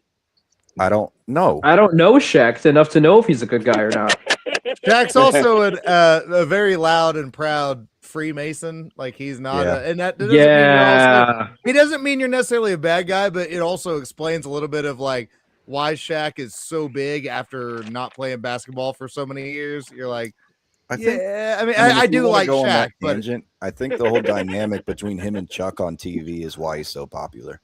I don't know. I don't know Shaq enough to know if he's a good guy or not. Shaq's also a very loud and proud Freemason. Like he's not, and that doesn't mean he doesn't mean you're necessarily a bad guy, but it also explains a little bit of like why Shaq is so big after not playing basketball for so many years. You're like, I think. Yeah, I mean, if I you do wanna like go on that Shaq, but tangent. I think the whole dynamic between him and Chuck on TV is why he's so popular.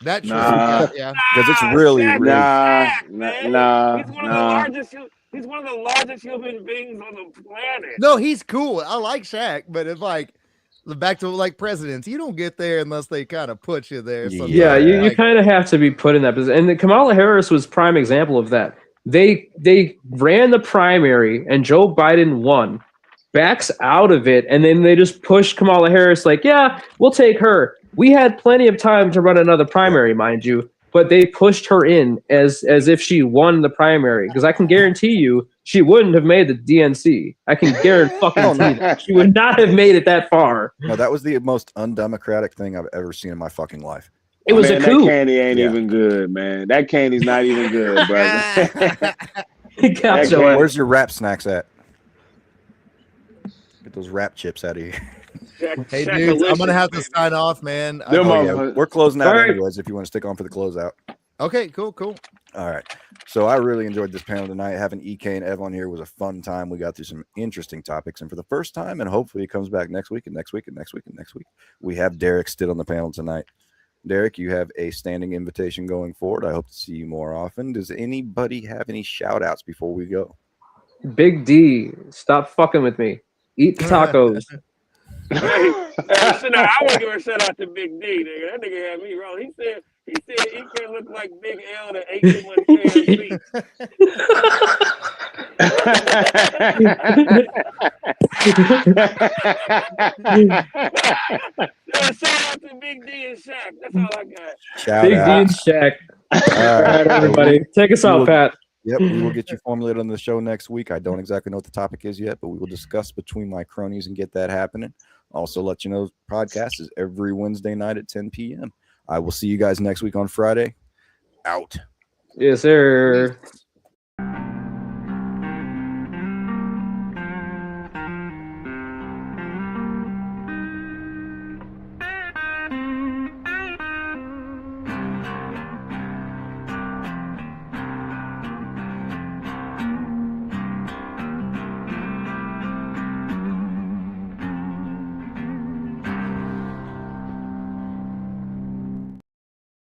that's true. Nah. Yeah. Because it's really, Shaq is really. Nah, Shaq, man. nah, He's one of the nah. largest. He's one of the largest human beings on the planet. No, he's cool. I like Shaq, but it's like back to like presidents. You don't get there unless they kind of put you there. Sometimes. Yeah, you Like, kind of have to be put in that position. And Kamala Harris was prime example of that. They ran the primary and Joe Biden won, backs out of it, and then they just pushed Kamala Harris like, yeah, we'll take her. We had plenty of time to run another primary, mind you, but they pushed her in as if she won the primary. Because I can guarantee you she wouldn't have made the DNC. I can guarantee that. She would not have made it that far. No, that was the most undemocratic thing I've ever seen in my fucking life. It was Man, a coup. that candy ain't Yeah. even good, man. That candy's not even good, brother. Gotcha. Okay. Where's your rap snacks at? Get those rap chips out of here. hey, dudes, I'm gonna have to sign off, man. Them Oh, yeah. motherfuckers. We're closing out All right. anyways if you want to stick on for the closeout. Okay, cool. All right. So I really enjoyed this panel tonight. Having EK and Ev on here was a fun time. We got through some interesting topics. And for the first time, and hopefully he comes back next week and next week and next week and next week, we have Derek Stitt on the panel tonight. Derek, you have a standing invitation going forward. I hope to see you more often. Does anybody have any shout outs before we go? Big D, stop fucking with me. Eat the tacos. Listen, I want to give a shout out to Big D, nigga. That nigga had me wrong. He said he can look like Big L to 18 months KFC. Shout out to Big D and Shaq. That's all I got. Shout Big D out. and Shaq. All All right, everybody. Take us out, Pat. Yep, we will get you formulated on the show next week. I don't exactly know what the topic is yet, but we will discuss between my cronies and get that happening. Also, let you know podcast is every Wednesday night at 10 p.m. I will see you guys next week on Friday. Out. Yes, sir.